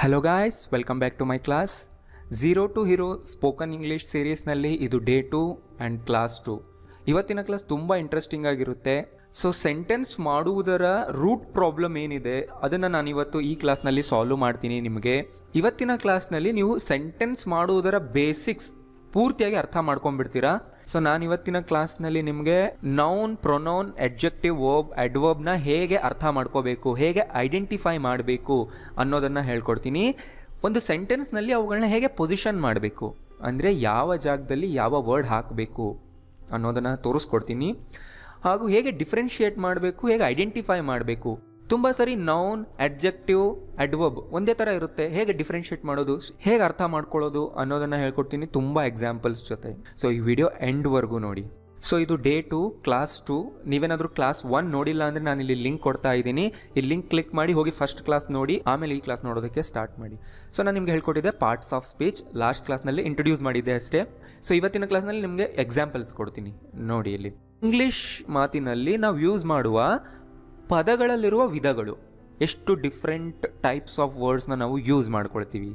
Hello guys, welcome back to my class. Zero to hero spoken English ಸೀರೀಸ್ನಲ್ಲಿ ಇದು day 2 and class 2. ಇವತ್ತಿನ class ತುಂಬ interesting ಆಗಿರುತ್ತೆ. So sentence ಮಾಡುವುದರ root problem ಏನಿದೆ ಅದನ್ನು ನಾನು ಇವತ್ತು ಈ ಕ್ಲಾಸ್ನಲ್ಲಿ ಸಾಲ್ವ್ ಮಾಡ್ತೀನಿ. ನಿಮಗೆ ಇವತ್ತಿನ ಕ್ಲಾಸ್ನಲ್ಲಿ ನೀವು ಸೆಂಟೆನ್ಸ್ ಮಾಡುವುದರ ಬೇಸಿಕ್ಸ್ ಪೂರ್ತಿಯಾಗಿ ಅರ್ಥ ಮಾಡ್ಕೊಂಡ್ಬಿಡ್ತೀರಾ. ಸೊ ನಾನು ಇವತ್ತಿನ ಕ್ಲಾಸ್ನಲ್ಲಿ ನಿಮಗೆ ನೌನ್, ಪ್ರೊನೌನ್, ಅಡ್ಜೆಕ್ಟಿವ್, ವರ್ಬ್, ಅಡ್ವರ್ಬ್ನ ಹೇಗೆ ಅರ್ಥ ಮಾಡ್ಕೋಬೇಕು, ಹೇಗೆ ಐಡೆಂಟಿಫೈ ಮಾಡಬೇಕು ಅನ್ನೋದನ್ನು ಹೇಳ್ಕೊಡ್ತೀನಿ. ಒಂದು ಸೆಂಟೆನ್ಸ್ನಲ್ಲಿ ಅವುಗಳನ್ನ ಹೇಗೆ ಪೊಸಿಷನ್ ಮಾಡಬೇಕು, ಅಂದರೆ ಯಾವ ಜಾಗದಲ್ಲಿ ಯಾವ ವರ್ಡ್ ಹಾಕಬೇಕು ಅನ್ನೋದನ್ನು ತೋರಿಸ್ಕೊಡ್ತೀನಿ. ಹಾಗೂ ಹೇಗೆ ಡಿಫ್ರೆನ್ಷಿಯೇಟ್ ಮಾಡಬೇಕು, ಹೇಗೆ ಐಡೆಂಟಿಫೈ ಮಾಡಬೇಕು. ತುಂಬ ಸರಿ ನೌನ್, ಅಡ್ಜೆಕ್ಟಿವ್, ಅಡ್ವರ್ಬ್ ಒಂದೇ ಥರ ಇರುತ್ತೆ. ಹೇಗೆ ಡಿಫ್ರೆನ್ಷಿಯೇಟ್ ಮಾಡೋದು, ಹೇಗೆ ಅರ್ಥ ಮಾಡ್ಕೊಳ್ಳೋದು ಅನ್ನೋದನ್ನು ಹೇಳ್ಕೊಡ್ತೀನಿ ತುಂಬ ಎಕ್ಸಾಂಪಲ್ಸ್ ಜೊತೆ. ಸೊ ಈ ವಿಡಿಯೋ ಎಂಡ್ವರೆಗೂ ನೋಡಿ. ಸೊ ಇದು ಡೇ 2 ಕ್ಲಾಸ್ 2. ನೀವೇನಾದರೂ ಕ್ಲಾಸ್ 1 ನೋಡಿಲ್ಲ ಅಂದರೆ ನಾನು ಇಲ್ಲಿ ಲಿಂಕ್ ಕೊಡ್ತಾ ಇದ್ದೀನಿ. ಈ ಲಿಂಕ್ ಕ್ಲಿಕ್ ಮಾಡಿ ಹೋಗಿ ಫಸ್ಟ್ ಕ್ಲಾಸ್ ನೋಡಿ, ಆಮೇಲೆ ಈ ಕ್ಲಾಸ್ ನೋಡೋದಕ್ಕೆ ಸ್ಟಾರ್ಟ್ ಮಾಡಿ. ಸೊ ನಾನು ನಿಮಗೆ ಹೇಳ್ಕೊಟ್ಟಿದ್ದೆ ಪಾರ್ಟ್ಸ್ ಆಫ್ ಸ್ಪೀಚ್, ಲಾಸ್ಟ್ ಕ್ಲಾಸ್ನಲ್ಲಿ ಇಂಟ್ರೊಡ್ಯೂಸ್ ಮಾಡಿದ್ದೆ ಅಷ್ಟೇ. ಸೊ ಇವತ್ತಿನ ಕ್ಲಾಸ್ನಲ್ಲಿ ನಿಮಗೆ ಎಕ್ಸಾಂಪಲ್ಸ್ ಕೊಡ್ತೀನಿ ನೋಡಿ. ಇಲ್ಲಿ ಇಂಗ್ಲೀಷ್ ಮಾತಿನಲ್ಲಿ ನಾವು ಯೂಸ್ ಮಾಡುವ ಪದಗಳಲ್ಲಿರುವ ವಿಧಗಳು, ಎಷ್ಟು ಡಿಫ್ರೆಂಟ್ ಟೈಪ್ಸ್ ಆಫ್ ವರ್ಡ್ಸ್ನ ನಾವು ಯೂಸ್ ಮಾಡ್ಕೊಳ್ತೀವಿ.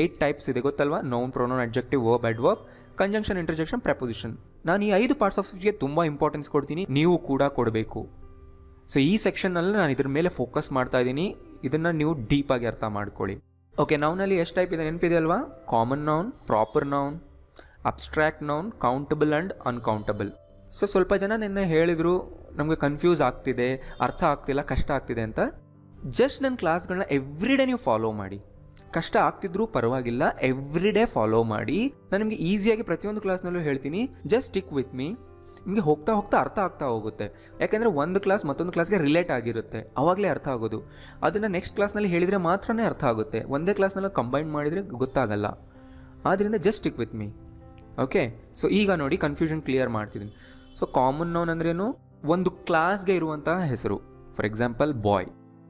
8 ಟೈಪ್ಸ್ ಇದೆ ಗೊತ್ತಲ್ವಾ? Noun, pronoun, adjective, verb, adverb, conjunction, interjection, preposition. ನಾನು ಈ 5 ಪಾರ್ಟ್ಸ್ ಆಫ್ ಸ್ಪೀಚ್ಗೆ ತುಂಬ ಇಂಪಾರ್ಟೆನ್ಸ್ ಕೊಡ್ತೀನಿ, ನೀವು ಕೂಡ ಕೊಡಬೇಕು. ಸೊ ಈ ಸೆಕ್ಷನ್ನಲ್ಲಿ ನಾನು ಇದ್ರ ಮೇಲೆ ಫೋಕಸ್ ಮಾಡ್ತಾ ಇದ್ದೀನಿ. ಇದನ್ನು ನೀವು ಡೀಪಾಗಿ ಅರ್ಥ ಮಾಡ್ಕೊಳ್ಳಿ. ಓಕೆ, ನೌನಲ್ಲಿ ಎಷ್ಟು ಟೈಪ್ ಇದೆ ನೆನಪಿದೆ ಅಲ್ವಾ? Common noun, proper noun, abstract noun, countable and uncountable. So ಸ್ವಲ್ಪ ಜನ ನಿನ್ನೆ ಹೇಳಿದರು ನಮಗೆ ಕನ್ಫ್ಯೂಸ್ ಆಗ್ತಿದೆ, ಅರ್ಥ ಆಗ್ತಿಲ್ಲ, ಕಷ್ಟ ಆಗ್ತಿದೆ ಅಂತ. ಜಸ್ಟ್ ನನ್ನ ಕ್ಲಾಸ್ಗಳನ್ನ ಎವ್ರಿ ಡೇ ನೀವು ಫಾಲೋ ಮಾಡಿ. ಕಷ್ಟ ಆಗ್ತಿದ್ರೂ ಪರವಾಗಿಲ್ಲ, ಎವ್ರಿ ಡೇ ಫಾಲೋ ಮಾಡಿ. ನಾನು ನಿಮಗೆ ಈಸಿಯಾಗಿ ಪ್ರತಿಯೊಂದು ಕ್ಲಾಸ್ನಲ್ಲೂ ಹೇಳ್ತೀನಿ. Just stick with me. ನಿಮಗೆ ಹೋಗ್ತಾ ಹೋಗ್ತಾ ಅರ್ಥ ಆಗ್ತಾ ಹೋಗುತ್ತೆ. ಯಾಕೆಂದರೆ ಒಂದು ಕ್ಲಾಸ್ ಮತ್ತೊಂದು ಕ್ಲಾಸ್ಗೆ ರಿಲೇಟ್ ಆಗಿರುತ್ತೆ, ಆವಾಗಲೇ ಅರ್ಥ ಆಗೋದು. ಅದನ್ನು ನೆಕ್ಸ್ಟ್ ಕ್ಲಾಸ್ನಲ್ಲಿ ಹೇಳಿದರೆ ಮಾತ್ರನೇ ಅರ್ಥ ಆಗುತ್ತೆ. ಒಂದೇ ಕ್ಲಾಸ್ನಲ್ಲಿ ಕಂಬೈನ್ ಮಾಡಿದರೆ ಗೊತ್ತಾಗಲ್ಲ. ಆದ್ದರಿಂದ just stick with me. Okay, so ಈಗ ನೋಡಿ ಕನ್ಫ್ಯೂಷನ್ ಕ್ಲಿಯರ್ ಮಾಡ್ತಿದ್ದೀನಿ. ಸೊ ಕಾಮನ್ ನೌನ್ ಅಂದ್ರೇನು? ಒಂದು ಕ್ಲಾಸ್ಗೆ ಇರುವಂತಹ ಹೆಸರು. For example bye.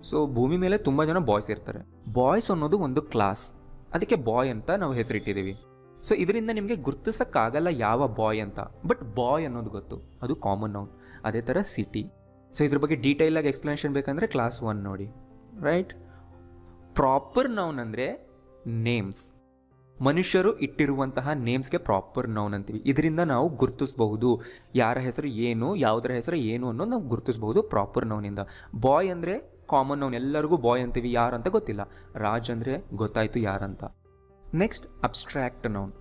ಸೊ ಭೂಮಿ ಮೇಲೆ ತುಂಬ ಜನ ಬಾಯ್ಸ್ ಇರ್ತಾರೆ. ಬಾಯ್ಸ್ ಅನ್ನೋದು ಒಂದು ಕ್ಲಾಸ್, ಅದಕ್ಕೆ ಬಾಯ್ ಅಂತ ನಾವು ಹೆಸರಿಟ್ಟಿದ್ದೀವಿ. ಸೊ ಇದರಿಂದ ನಿಮಗೆ ಗುರ್ತಿಸೋಕ್ಕಾಗಲ್ಲ ಯಾವ ಬಾಯ್ ಅಂತ, ಬಟ್ ಬಾಯ್ ಅನ್ನೋದು ಗೊತ್ತು, ಅದು ಕಾಮನ್ ನೌನ್. ಅದೇ ಥರ ಸಿಟಿ. ಸೊ ಇದ್ರ ಬಗ್ಗೆ ಡೀಟೇಲಾಗಿ ಎಕ್ಸ್ಪ್ಲನೇಷನ್ ಬೇಕಂದರೆ ಕ್ಲಾಸ್ 1 ನೋಡಿ, ರೈಟ್? ಪ್ರಾಪರ್ ನೌನ್ ಅಂದರೆ ನೇಮ್ಸ್, ಮನುಷ್ಯರು ಇಟ್ಟಿರುವಂತಹ ನೇಮ್ಸ್ಗೆ ಪ್ರಾಪರ್ ನೌನ್ ಅಂತೀವಿ. ಇದರಿಂದ ನಾವು ಗುರುತಿಸಬಹುದು ಯಾರ ಹೆಸರು ಏನು, ಯಾವುದರ ಹೆಸರು ಏನು ಅನ್ನೋದು ನಾವು ಗುರುತಿಸಬಹುದು ಪ್ರಾಪರ್ ನೌನಿಂದ. ಬಾಯ್ ಅಂದರೆ ಕಾಮನ್ ನೌನ್, ಎಲ್ಲರಿಗೂ ಬಾಯ್ ಅಂತೀವಿ, ಯಾರಂತ ಗೊತ್ತಿಲ್ಲ. ರಾಜ್ ಅಂದರೆ ಗೊತ್ತಾಯಿತು ಯಾರಂತ. Next abstract noun,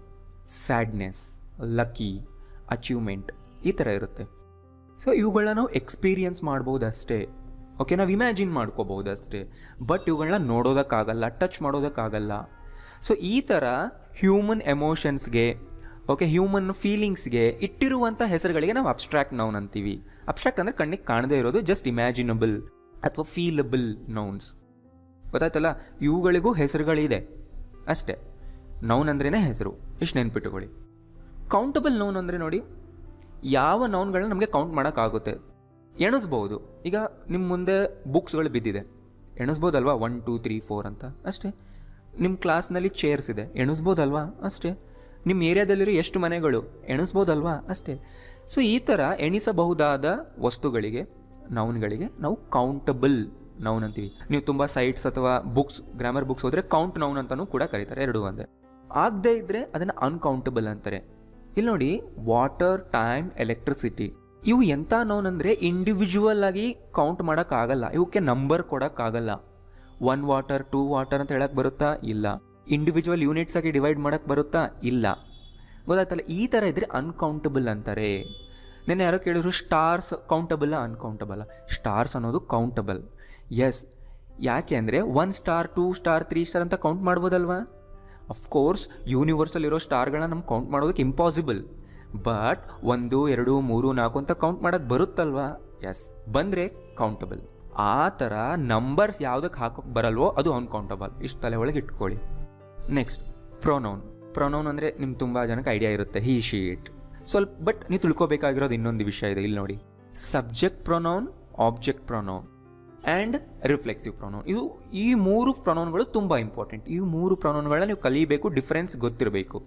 sadness, lucky, achievement, ಈ ಥರ ಇರುತ್ತೆ. ಸೊ ಇವುಗಳನ್ನ ನಾವು ಎಕ್ಸ್ಪೀರಿಯನ್ಸ್ ಮಾಡ್ಬೋದು ಅಷ್ಟೇ. ಓಕೆ, ನಾವು ಇಮ್ಯಾಜಿನ್ ಮಾಡ್ಕೋಬಹುದು ಅಷ್ಟೇ, ಬಟ್ ಇವುಗಳನ್ನ ನೋಡೋದಕ್ಕಾಗಲ್ಲ, ಟಚ್ ಮಾಡೋದಕ್ಕಾಗಲ್ಲ. ಸೊ ಈ ಥರ ಹ್ಯೂಮನ್ ಎಮೋಷನ್ಸ್ಗೆ, ಓಕೆ, ಹ್ಯೂಮನ್ ಫೀಲಿಂಗ್ಸ್ಗೆ ಇಟ್ಟಿರುವಂಥ ಹೆಸರುಗಳಿಗೆ ನಾವು ಅಬ್ಸ್ಟ್ರಾಕ್ಟ್ ನೌನ್ ಅಂತೀವಿ. ಅಬ್ಸ್ಟ್ರಾಕ್ಟ್ ಅಂದರೆ ಕಣ್ಣಿಗೆ ಕಾಣದೇ ಇರೋದು, ಜಸ್ಟ್ ಇಮ್ಯಾಜಿನಬಲ್ ಅಥವಾ ಫೀಲಬಲ್ ನೌನ್ಸ್. ಗೊತ್ತಾಯ್ತಲ್ಲ? ಇವುಗಳಿಗೂ ಹೆಸರುಗಳಿದೆ ಅಷ್ಟೇ. ನೌನ್ ಅಂದ್ರೇ ಹೆಸರು, ಇಷ್ಟು ನೆನ್ಪಿಟ್ಟುಕೊಳ್ಳಿ. ಕೌಂಟಬಲ್ ನೌನ್ ಅಂದರೆ ನೋಡಿ, ಯಾವ ನೌನ್ಗಳನ್ನ ನಮಗೆ ಕೌಂಟ್ ಮಾಡೋಕ್ಕಾಗುತ್ತೆ, ಎಣಿಸ್ಬೋದು. ಈಗ ನಿಮ್ಮ ಮುಂದೆ ಬುಕ್ಸ್ಗಳು ಬಿದ್ದಿದೆ, ಎಣಿಸ್ಬೋದಲ್ವಾ? 1 2 3 4 ಅಂತ ಅಷ್ಟೇ. ನಿಮ್ಮ ಕ್ಲಾಸ್ನಲ್ಲಿ ಚೇರ್ಸ್ ಇದೆ, ಎಣಿಸ್ಬೋದಲ್ವಾ? ಅಷ್ಟೇ. ನಿಮ್ಮ ಏರಿಯಾದಲ್ಲಿರೋ ಎಷ್ಟು ಮನೆಗಳು, ಎಣಿಸ್ಬೋದಲ್ವಾ? ಅಷ್ಟೇ. ಸೊ ಈ ಥರ ಎಣಿಸಬಹುದಾದ ವಸ್ತುಗಳಿಗೆ, ನೌನ್ಗಳಿಗೆ ನಾವು ಕೌಂಟಬಲ್ ನೌನ್ ಅಂತೀವಿ. ನೀವು ತುಂಬ ಸೈಟ್ಸ್ ಅಥವಾ ಬುಕ್ಸ್, ಗ್ರಾಮರ್ ಬುಕ್ಸ್ ಹೋದರೆ ಕೌಂಟ್ ನೌನ್ ಅಂತಲೂ ಕೂಡ ಕರೀತಾರೆ, ಎರಡೂ ಒಂದೇ. ಆಗದೇ ಇದ್ದರೆ ಅದನ್ನು ಅನ್ಕೌಂಟಬಲ್ ಅಂತಾರೆ. ಇಲ್ಲಿ ನೋಡಿ, ವಾಟರ್, ಟೈಮ್, ಎಲೆಕ್ಟ್ರಿಸಿಟಿ, ಇವು ಎಂಥ ನೌನ್ ಅಂದರೆ ಇಂಡಿವಿಜುವಲ್ ಆಗಿ ಕೌಂಟ್ ಮಾಡೋಕ್ಕಾಗಲ್ಲ, ಇವಕ್ಕೆ ನಂಬರ್ ಕೊಡೋಕ್ಕಾಗಲ್ಲ. 1 ವಾಟರ್ 2 ವಾಟರ್ ಅಂತ ಹೇಳಕ್ಕೆ ಬರುತ್ತಾ? ಇಲ್ಲ. ಇಂಡಿವಿಜುವಲ್ ಯೂನಿಟ್ಸ್ ಆಗಿ ಡಿವೈಡ್ ಮಾಡೋಕ್ಕೆ ಬರುತ್ತಾ? ಇಲ್ಲ. ಗೊತ್ತಾಯ್ತಲ್ಲ? ಈ ಥರ ಇದ್ದರೆ ಅನ್ಕೌಂಟಬಲ್ ಅಂತಾರೆ. ನೆನ್ನೆ ಯಾರೋ ಕೇಳಿದ್ರು ಸ್ಟಾರ್ಸ್ ಕೌಂಟಬಲ್ಲ, ಅನ್ಕೌಂಟಬಲ್ಲ? ಸ್ಟಾರ್ಸ್ ಅನ್ನೋದು ಕೌಂಟಬಲ್, ಎಸ್. ಯಾಕೆ ಅಂದರೆ 1 ಸ್ಟಾರ್ 2 ಸ್ಟಾರ್ 3 ಸ್ಟಾರ್ ಅಂತ ಕೌಂಟ್ ಮಾಡ್ಬೋದಲ್ವಾ? ಅಫ್ಕೋರ್ಸ್ ಯೂನಿವರ್ಸಲ್ಲಿರೋ ಸ್ಟಾರ್ಗಳನ್ನ ನಮ್ಗೆ ಕೌಂಟ್ ಮಾಡೋದಕ್ಕೆ ಇಂಪಾಸಿಬಲ್, ಬಟ್ 1 2 3 4 ಅಂತ ಕೌಂಟ್ ಮಾಡೋಕ್ಕೆ ಬರುತ್ತಲ್ವಾ? ಎಸ್, ಬಂದರೆ ಕೌಂಟಬಲ್. ಆ ಥರ ನಂಬರ್ಸ್ ಯಾವುದಕ್ಕೆ ಹಾಕೋಕ್ಕೆ ಬರಲ್ವೋ ಅದು ಅನ್ಕೌಂಟಬಲ್. ಇಷ್ಟು ತಲೆ ಒಳಗೆ ಇಟ್ಕೊಳ್ಳಿ. Next pronoun. ಪ್ರೊನೌನ್ ಅಂದರೆ ನಿಮ್ಗೆ ತುಂಬ ಜನಕ್ಕೆ ಐಡಿಯಾ ಇರುತ್ತೆ, ಹಿ, ಶಿ, ಇಟ್. ಸ್ವಲ್ಪ, ಬಟ್ ನೀವು ತಿಳ್ಕೊಬೇಕಾಗಿರೋದು ಇನ್ನೊಂದು ವಿಷಯ ಇದೆ. ಇಲ್ಲಿ ನೋಡಿ, subject pronoun, object pronoun and reflexive pronoun. ಈ 3 ಪ್ರೊನೌನ್ಗಳು ತುಂಬ ಇಂಪಾರ್ಟೆಂಟ್. ಈ 3 ಪ್ರೊನೌನ್ಗಳನ್ನ ನೀವು ಕಲಿಬೇಕು, ಡಿಫ್ರೆನ್ಸ್ ಗೊತ್ತಿರಬೇಕು.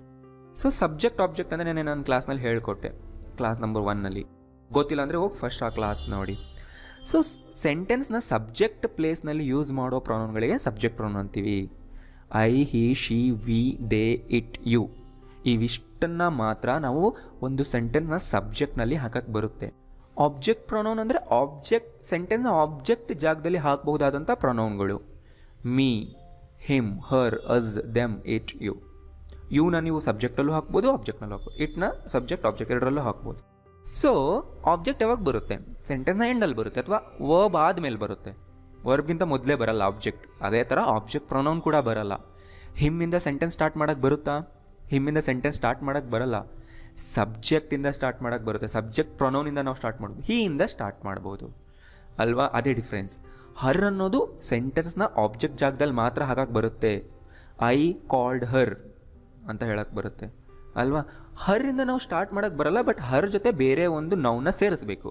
ಸೊ ಸಬ್ಜೆಕ್ಟ್, ಆಬ್ಜೆಕ್ಟ್ ಅಂದರೆ ನಾನು ಕ್ಲಾಸ್ನಲ್ಲಿ ಹೇಳ್ಕೊಟ್ಟೆ, ಕ್ಲಾಸ್ ನಂಬರ್ 1ನಲ್ಲಿ. ಗೊತ್ತಿಲ್ಲ ಅಂದರೆ ಹೋಗಿ ಫಸ್ಟ್ ಆ ಕ್ಲಾಸ್ ನೋಡಿ. ಸೊ ಸೆಂಟೆನ್ಸ್ನ ಸಬ್ಜೆಕ್ಟ್ ಪ್ಲೇಸ್ನಲ್ಲಿ ಯೂಸ್ ಮಾಡೋ ಪ್ರೊನೌನ್ಗಳಿಗೆ ಸಬ್ಜೆಕ್ಟ್ ಪ್ರೊನೌನ್ ಅಂತೀವಿ. I, he, she, we, they, it, you ಇವಿಷ್ಟನ್ನು ಮಾತ್ರ ನಾವು ಒಂದು ಸೆಂಟೆನ್ಸ್ನ ಸಬ್ಜೆಕ್ಟ್ನಲ್ಲಿ ಹಾಕಕ್ಕೆ ಬರುತ್ತೆ. ಆಬ್ಜೆಕ್ಟ್ ಪ್ರೊನೌನ್ ಅಂದರೆ ಸೆಂಟೆನ್ಸ್ನ ಆಬ್ಜೆಕ್ಟ್ ಜಾಗದಲ್ಲಿ ಹಾಕಬಹುದಾದಂಥ ಪ್ರೊನೌನ್ಗಳು. Me, him, her, us, them, it, you. ಯುನ ನೀವು ಸಬ್ಜೆಕ್ಟಲ್ಲೂ ಹಾಕ್ಬೋದು, ಆಬ್ಜೆಕ್ಟ್ನಲ್ಲೂ ಹಾಕ್ಬೋದು. ಇಟ್ನ ಸಬ್ಜೆಕ್ಟ್ ಆಬ್ಜೆಕ್ಟ್ ಎರಡರಲ್ಲೂ ಹಾಕ್ಬೋದು. ಸೊ ಆಬ್ಜೆಕ್ಟ್ ಯಾವಾಗ ಬರುತ್ತೆ? ಸೆಂಟೆನ್ಸ್ನ ಎಂಡಲ್ಲಿ ಬರುತ್ತೆ ಅಥವಾ ವರ್ಬ್ ಆದಮೇಲೆ ಬರುತ್ತೆ. ವರ್ಬ್ಗಿಂತ ಮೊದಲೇ ಬರಲ್ಲ ಆಬ್ಜೆಕ್ಟ್. ಅದೇ ಥರ ಆಬ್ಜೆಕ್ಟ್ ಪ್ರೊನೌನ್ ಕೂಡ ಬರಲ್ಲ. ಹಿಮ್ಮಿಂದ ಸೆಂಟೆನ್ಸ್ ಸ್ಟಾರ್ಟ್ ಮಾಡೋಕ್ಕೆ ಬರುತ್ತಾ? ಹಿಮ್ಮಿಂದ ಸೆಂಟೆನ್ಸ್ ಸ್ಟಾರ್ಟ್ ಮಾಡೋಕ್ಕೆ ಬರಲ್ಲ. ಸಬ್ಜೆಕ್ಟಿಂದ ಸ್ಟಾರ್ಟ್ ಮಾಡೋಕ್ಕೆ ಬರುತ್ತೆ. ಸಬ್ಜೆಕ್ಟ್ ಪ್ರೊನೌನಿಂದ ನಾವು ಸ್ಟಾರ್ಟ್ ಮಾಡ್ಬೋದು, ಹೀಯಿಂದ ಸ್ಟಾರ್ಟ್ ಮಾಡ್ಬೋದು ಅಲ್ವಾ? ಅದೇ ಡಿಫ್ರೆನ್ಸ್. ಹರ್ ಅನ್ನೋದು ಸೆಂಟೆನ್ಸ್ನ ಆಬ್ಜೆಕ್ಟ್ ಜಾಗದಲ್ಲಿ ಮಾತ್ರ ಹಾಕಕ್ಕೆ ಬರುತ್ತೆ. ಐ ಕಾಲ್ಡ್ ಹರ್ ಅಂತ ಹೇಳಕ್ಕೆ ಬರುತ್ತೆ ಅಲ್ವಾ? ಹರ್ರಿಂದ ನಾವು ಸ್ಟಾರ್ಟ್ ಮಾಡೋಕ್ಕೆ ಬರಲ್ಲ, ಬಟ್ ಹರ್ ಜೊತೆ ಬೇರೆ ಒಂದು ನೌನ್ನ ಸೇರಿಸ್ಬೇಕು.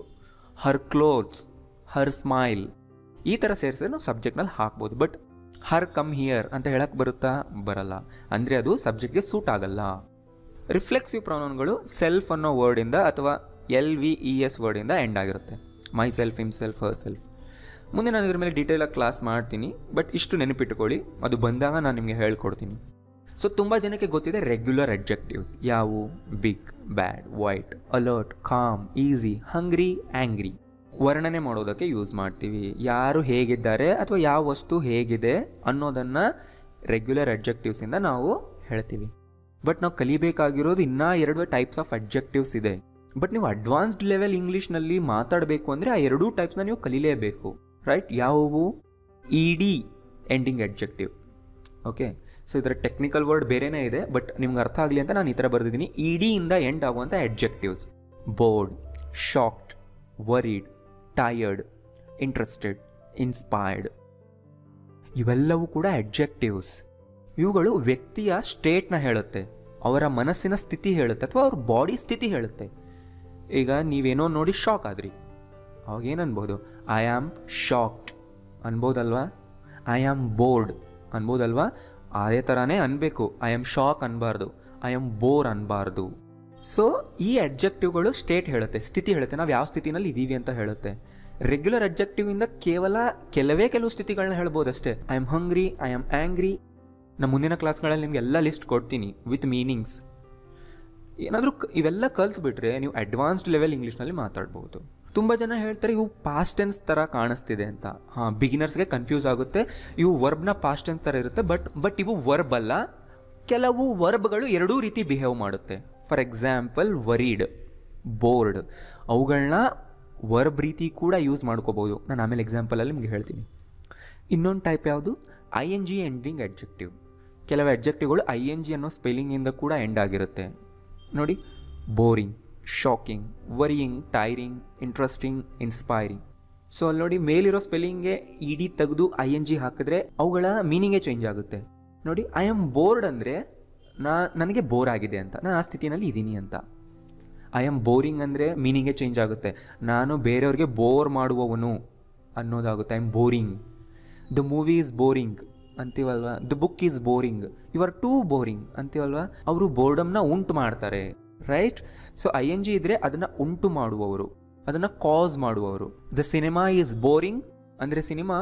ಹರ್ ಕ್ಲೋತ್ಸ್, ಹರ್ ಸ್ಮೈಲ್ ಈ ಥರ ಸೇರಿಸಿದ್ರೆ ನಾವು ಸಬ್ಜೆಕ್ಟ್ನಲ್ಲಿ ಹಾಕ್ಬೋದು. ಬಟ್ ಹರ್ ಕಮ್ ಹಿಯರ್ ಅಂತ ಹೇಳಕ್ಕೆ ಬರುತ್ತಾ? ಬರಲ್ಲ. ಅಂದರೆ ಅದು ಸಬ್ಜೆಕ್ಟ್ಗೆ ಸೂಟ್ ಆಗಲ್ಲ. ರಿಫ್ಲೆಕ್ಸಿವ್ ಪ್ರೊನೌನ್ಗಳು ಸೆಲ್ಫ್ ಅನ್ನೋ ವರ್ಡಿಂದ ಅಥವಾ LVES ವರ್ಡಿಂದ ಎಂಡ್ ಆಗಿರುತ್ತೆ. My self, him self, Har self. ಮುಂದೆ ನಾನು ಇದ್ರ ಮೇಲೆ ಡೀಟೇಲಾಗಿ ಕ್ಲಾಸ್ ಮಾಡ್ತೀನಿ, ಬಟ್ ಇಷ್ಟು ನೆನಪಿಟ್ಟುಕೊಳ್ಳಿ, ಅದು ಬಂದಾಗ ನಾನು ನಿಮಗೆ ಹೇಳ್ಕೊಡ್ತೀನಿ. ಸೊ ತುಂಬ ಜನಕ್ಕೆ ಗೊತ್ತಿದೆ ರೆಗ್ಯುಲರ್ ಅಡ್ಜೆಕ್ಟಿವ್ಸ್ ಯಾವುವು? ಬಿಗ್, ಬ್ಯಾಡ್, ವೈಟ್, ಅಲರ್ಟ್, ಕಾಮ್, ಈಸಿ, ಹಂಗ್ರಿ, ಆ್ಯಂಗ್ರಿ. ವರ್ಣನೆ ಮಾಡೋದಕ್ಕೆ ಯೂಸ್ ಮಾಡ್ತೀವಿ. ಯಾರು ಹೇಗಿದ್ದಾರೆ ಅಥವಾ ಯಾವ ವಸ್ತು ಹೇಗಿದೆ ಅನ್ನೋದನ್ನು ರೆಗ್ಯುಲರ್ ಅಡ್ಜೆಕ್ಟಿವ್ಸಿಂದ ನಾವು ಹೇಳ್ತೀವಿ. ಬಟ್ ನಾವು ಕಲಿಬೇಕಾಗಿರೋದು ಇನ್ನೂ 2 ಟೈಪ್ಸ್ ಆಫ್ ಅಡ್ಜೆಕ್ಟಿವ್ಸ್ ಇದೆ. ಬಟ್ ನೀವು ಅಡ್ವಾನ್ಸ್ಡ್ ಲೆವೆಲ್ ಇಂಗ್ಲೀಷ್ನಲ್ಲಿ ಮಾತಾಡಬೇಕು ಅಂದರೆ ಆ 2 ಟೈಪ್ಸ್ನ ನೀವು ಕಲೀಲೇಬೇಕು, ರೈಟ್? ಯಾವುವು? ED ending adjective. Okay, so ಇದರ ಟೆಕ್ನಿಕಲ್ ವರ್ಡ್ ಬೇರೆನೇ ಇದೆ, ಬಟ್ ನಿಮ್ಗೆ ಅರ್ಥ ಆಗಲಿ ಅಂತ ನಾನು ಈ ಥರ ಬರೆದಿದ್ದೀನಿ. ED ಇಂದ ಎಂಡ್ ಆಗುವಂಥ adjectives: board, shocked, worried, tired, interested, inspired. ಇವೆಲ್ಲವೂ ಕೂಡ ಅಡ್ಜೆಕ್ಟಿವ್ಸ್. ಇವುಗಳು ವ್ಯಕ್ತಿಯ ಸ್ಟೇಟ್ನ ಹೇಳುತ್ತೆ, ಅವರ ಮನಸ್ಸಿನ ಸ್ಥಿತಿ ಹೇಳುತ್ತೆ ಅಥವಾ ಅವ್ರ ಬಾಡಿ ಸ್ಥಿತಿ ಹೇಳುತ್ತೆ. ಈಗ ನೀವೇನೋ ನೋಡಿ ಶಾಕ್ ಆದ್ರಿ, ಅವಾಗ ಏನನ್ಬೋದು? ಐ ಆಮ್ ಶಾಕ್ಡ್ ಅನ್ಬೋದಲ್ವಾ? ಐ ಆಮ್ ಬೋರ್ಡ್ ಅನ್ಬೋದಲ್ವಾ? ಅದೇ ಥರನೇ ಅನ್ಬೇಕು. ಐ ಆಮ್ ಶಾಕ್ ಅನ್ಬಾರ್ದು, ಐ ಆಮ್ ಬೋರ್ ಅನ್ಬಾರ್ದು. ಸೊ ಈ ಅಡ್ಜೆಕ್ಟಿವ್ಗಳು ಸ್ಟೇಟ್ ಹೇಳುತ್ತೆ, ಸ್ಥಿತಿ ಹೇಳುತ್ತೆ, ನಾವು ಯಾವ ಸ್ಥಿತಿನಲ್ಲಿ ಇದ್ದೀವಿ ಅಂತ ಹೇಳುತ್ತೆ. ರೆಗ್ಯುಲರ್ ಅಡ್ಜೆಕ್ಟಿವಿಂದ ಕೆಲವು ಸ್ಥಿತಿಗಳನ್ನ ಹೇಳ್ಬೋದು ಅಷ್ಟೇ. I am hungry, I am angry. ನಮ್ಮ ಮುಂದಿನ ಕ್ಲಾಸ್ಗಳಲ್ಲಿ ನಿಮ್ಗೆ ಎಲ್ಲ ಲಿಸ್ಟ್ ಕೊಡ್ತೀನಿ ವಿತ್ ಮೀನಿಂಗ್ಸ್. ಏನಾದರೂ ಇವೆಲ್ಲ ಕಲ್ತ್ಬಿಟ್ರೆ ನೀವು ಅಡ್ವಾನ್ಸ್ಡ್ ಲೆವೆಲ್ ಇಂಗ್ಲೀಷ್ನಲ್ಲಿ ಮಾತಾಡ್ಬೋದು. ತುಂಬ ಜನ ಹೇಳ್ತಾರೆ ಇವು ಪಾಸ್ಟ್ ಟೆನ್ಸ್ ಥರ ಕಾಣಿಸ್ತಿದೆ ಅಂತ. ಹಾಂ, ಬಿಗಿನರ್ಸ್ಗೆ ಕನ್ಫ್ಯೂಸ್ ಆಗುತ್ತೆ. ಇವು ವರ್ಬ್ನ ಪಾಸ್ಟ್ ಟೆನ್ಸ್ ಥರ ಇರುತ್ತೆ, ಬಟ್ ಇವು ವರ್ಬ್ ಅಲ್ಲ. ಕೆಲವು ವರ್ಬ್ಗಳು ಎರಡೂ ರೀತಿ ಬಿಹೇವ್ ಮಾಡುತ್ತೆ. ಫಾರ್ ಎಕ್ಸಾಂಪಲ್ ವರೀಡ್, ಬೋರ್ಡ್, ಅವುಗಳನ್ನ ವರ್ಬ್ ರೀತಿ ಕೂಡ ಯೂಸ್ ಮಾಡ್ಕೋಬೋದು. ನಾನು ಆಮೇಲೆ ಎಕ್ಸಾಂಪಲಲ್ಲಿ ನಿಮಗೆ ಹೇಳ್ತೀನಿ. ಇನ್ನೊಂದು ಟೈಪ್ ಯಾವುದು? ING ending adjective. ಕೆಲವು ಅಡ್ಜೆಕ್ಟಿವ್ಗಳು ING ಅನ್ನೋ ಸ್ಪೆಲ್ಲಿಂಗಿಂದ ಕೂಡ ಎಂಡ್ ಆಗಿರುತ್ತೆ. ನೋಡಿ, boring, shocking, varying, tiring, interesting, inspiring. So ಅಲ್ಲಿ ನೋಡಿ, ಮೇಲಿರೋ ಸ್ಪೆಲ್ಲಿಂಗ್ಗೆ ED ತೆಗೆದು ING ಹಾಕಿದ್ರೆ ಅವುಗಳ ಮೀನಿಂಗೇ ಚೇಂಜ್ ಆಗುತ್ತೆ. ನೋಡಿ, ಐ ಆಮ್ ಬೋರ್ಡ್ ಅಂದರೆ ನನಗೆ ಬೋರ್ ಆಗಿದೆ ಅಂತ, ನಾನು ಆ ಸ್ಥಿತಿನಲ್ಲಿ ಇದ್ದೀನಿ ಅಂತ. ಐ ಆಮ್ ಬೋರಿಂಗ್ ಅಂದರೆ ಮೀನಿಂಗೇ ಚೇಂಜ್ ಆಗುತ್ತೆ, ನಾನು ಬೇರೆಯವ್ರಿಗೆ ಬೋರ್ ಮಾಡುವವನು ಅನ್ನೋದಾಗುತ್ತೆ. I am boring. The movie is boring ಅಂತೀವಲ್ವ, the book is boring, you are too boring ಅಂತೀವಲ್ವ. ಅವರು ಬೋರ್ಡಮ್ನ ಉಂಟು ಮಾಡ್ತಾರೆ, ರೈಟ್? ಸೊ ING ಇದ್ದರೆ ಅದನ್ನು ಉಂಟು ಮಾಡುವವರು, ಅದನ್ನು ಕಾಸ್ ಮಾಡುವವರು. ದ ಸಿನಿಮಾ ಈಸ್ ಬೋರಿಂಗ್ ಅಂದರೆ ಸಿನಿಮಾ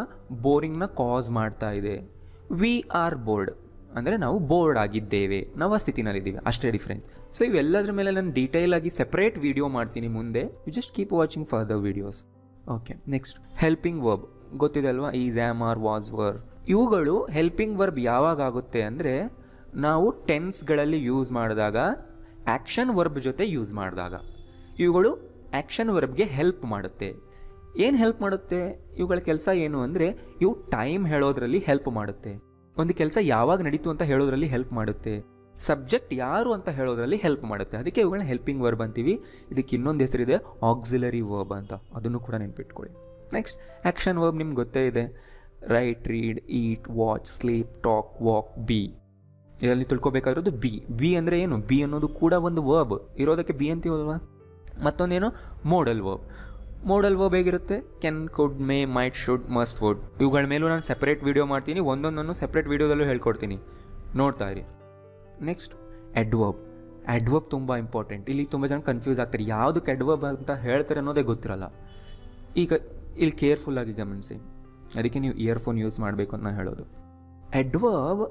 ಬೋರಿಂಗ್ನ ಕಾಸ್ ಮಾಡ್ತಾ ಇದೆ. ವಿ ಆರ್ ಬೋರ್ಡ್ ಅಂದರೆ ನಾವು ಬೋರ್ಡ್ ಆಗಿದ್ದೇವೆ, ನಾವು ಆ ಸ್ಥಿತಿನಲ್ಲಿದ್ದೀವಿ, ಅಷ್ಟೇ ಡಿಫ್ರೆನ್ಸ್. ಸೊ ಇವೆಲ್ಲದ್ರ ಮೇಲೆ ನಾನು ಡೀಟೇಲ್ ಆಗಿ ಸೆಪ್ರೇಟ್ ವಿಡಿಯೋ ಮಾಡ್ತೀನಿ ಮುಂದೆ. You just keep watching further videos. Okay, next helping verb ಗೊತ್ತಿದೆ ಅಲ್ವಾ? Is, am, are, was, were. ಇವುಗಳು ಹೆಲ್ಪಿಂಗ್ ವರ್ಬ್ ಯಾವಾಗ ಆಗುತ್ತೆ ಅಂದರೆ ನಾವು ಟೆನ್ಸ್ಗಳಲ್ಲಿ ಯೂಸ್ ಮಾಡಿದಾಗ, ಆ್ಯಕ್ಷನ್ ವರ್ಬ್ ಜೊತೆ ಯೂಸ್ ಮಾಡಿದಾಗ. ಇವುಗಳು ಆ್ಯಕ್ಷನ್ ವರ್ಬ್ಗೆ ಹೆಲ್ಪ್ ಮಾಡುತ್ತೆ. ಏನು ಹೆಲ್ಪ್ ಮಾಡುತ್ತೆ? ಇವುಗಳ ಕೆಲಸ ಏನು ಅಂದರೆ ಇವು ಟೈಮ್ ಹೇಳೋದ್ರಲ್ಲಿ ಹೆಲ್ಪ್ ಮಾಡುತ್ತೆ. ಒಂದು ಕೆಲಸ ಯಾವಾಗ ನಡೀತು ಅಂತ ಹೇಳೋದ್ರಲ್ಲಿ ಹೆಲ್ಪ್ ಮಾಡುತ್ತೆ. ಸಬ್ಜೆಕ್ಟ್ ಯಾರು ಅಂತ ಹೇಳೋದ್ರಲ್ಲಿ ಹೆಲ್ಪ್ ಮಾಡುತ್ತೆ. ಅದಕ್ಕೆ ಇವುಗಳನ್ನ ಹೆಲ್ಪಿಂಗ್ ವರ್ಬ್ ಅಂತೀವಿ. ಇದಕ್ಕೆ ಇನ್ನೊಂದು ಹೆಸರಿದೆ ಆಕ್ಸಿಲರಿ ವರ್ಬ್ ಅಂತ, ಅದನ್ನು ಕೂಡ ನೆನ್ಪಿಟ್ಕೊಳ್ಳಿ. ನೆಕ್ಸ್ಟ್ ಆ್ಯಕ್ಷನ್ ವರ್ಬ್ ನಿಮ್ಗೆ ಗೊತ್ತೇ ಇದೆ. Write, read, eat, watch, sleep, talk, walk, be. ಇದರಲ್ಲಿ ತಿಳ್ಕೊಬೇಕಾಗಿರೋದು ಬಿ ಅಂದರೆ ಏನು? ಬಿ ಅನ್ನೋದು ಕೂಡ ಒಂದು ವರ್ಬ್ ಇರೋದಕ್ಕೆ ಬಿ ಅಂತೀವಲ್ವ. ಮತ್ತೊಂದೇನು? Modal verb. ಮೋಡಲ್ ವರ್ಬ್ ಹೇಗಿರುತ್ತೆ? Can, could, may, might, should, must, would. ಇವುಗಳ ಮೇಲೂ ನಾನು ಸೆಪ್ರೇಟ್ ವೀಡಿಯೋ ಮಾಡ್ತೀನಿ, ಒಂದೊಂದನ್ನು ಸೆಪ್ರೇಟ್ ವೀಡಿಯೋದಲ್ಲೂ ಹೇಳ್ಕೊಡ್ತೀನಿ, ನೋಡ್ತಾ ಇರಿ. Next adverb. ಅಡ್ವರ್ಬ್ ತುಂಬ ಇಂಪಾರ್ಟೆಂಟ್. ಇಲ್ಲಿ ತುಂಬ ಜನ ಕನ್ಫ್ಯೂಸ್ ಆಗ್ತಾರೆ, ಯಾವುದಕ್ಕೆ ಅಡ್ವರ್ಬ್ ಅಂತ ಹೇಳ್ತಾರೆ ಅನ್ನೋದೇ ಗೊತ್ತಿರಲ್ಲ. ಈಗ ಇಲ್ಲಿ ಕೇರ್ಫುಲ್ಲಾಗಿ ಗಮನಿಸಿ, ಅದಕ್ಕೆ ನೀವು ಇಯರ್ಫೋನ್ ಯೂಸ್ ಮಾಡಬೇಕು ಅಂತ ನಾನು ಹೇಳೋದು. ಅಡ್ವರ್ಬ್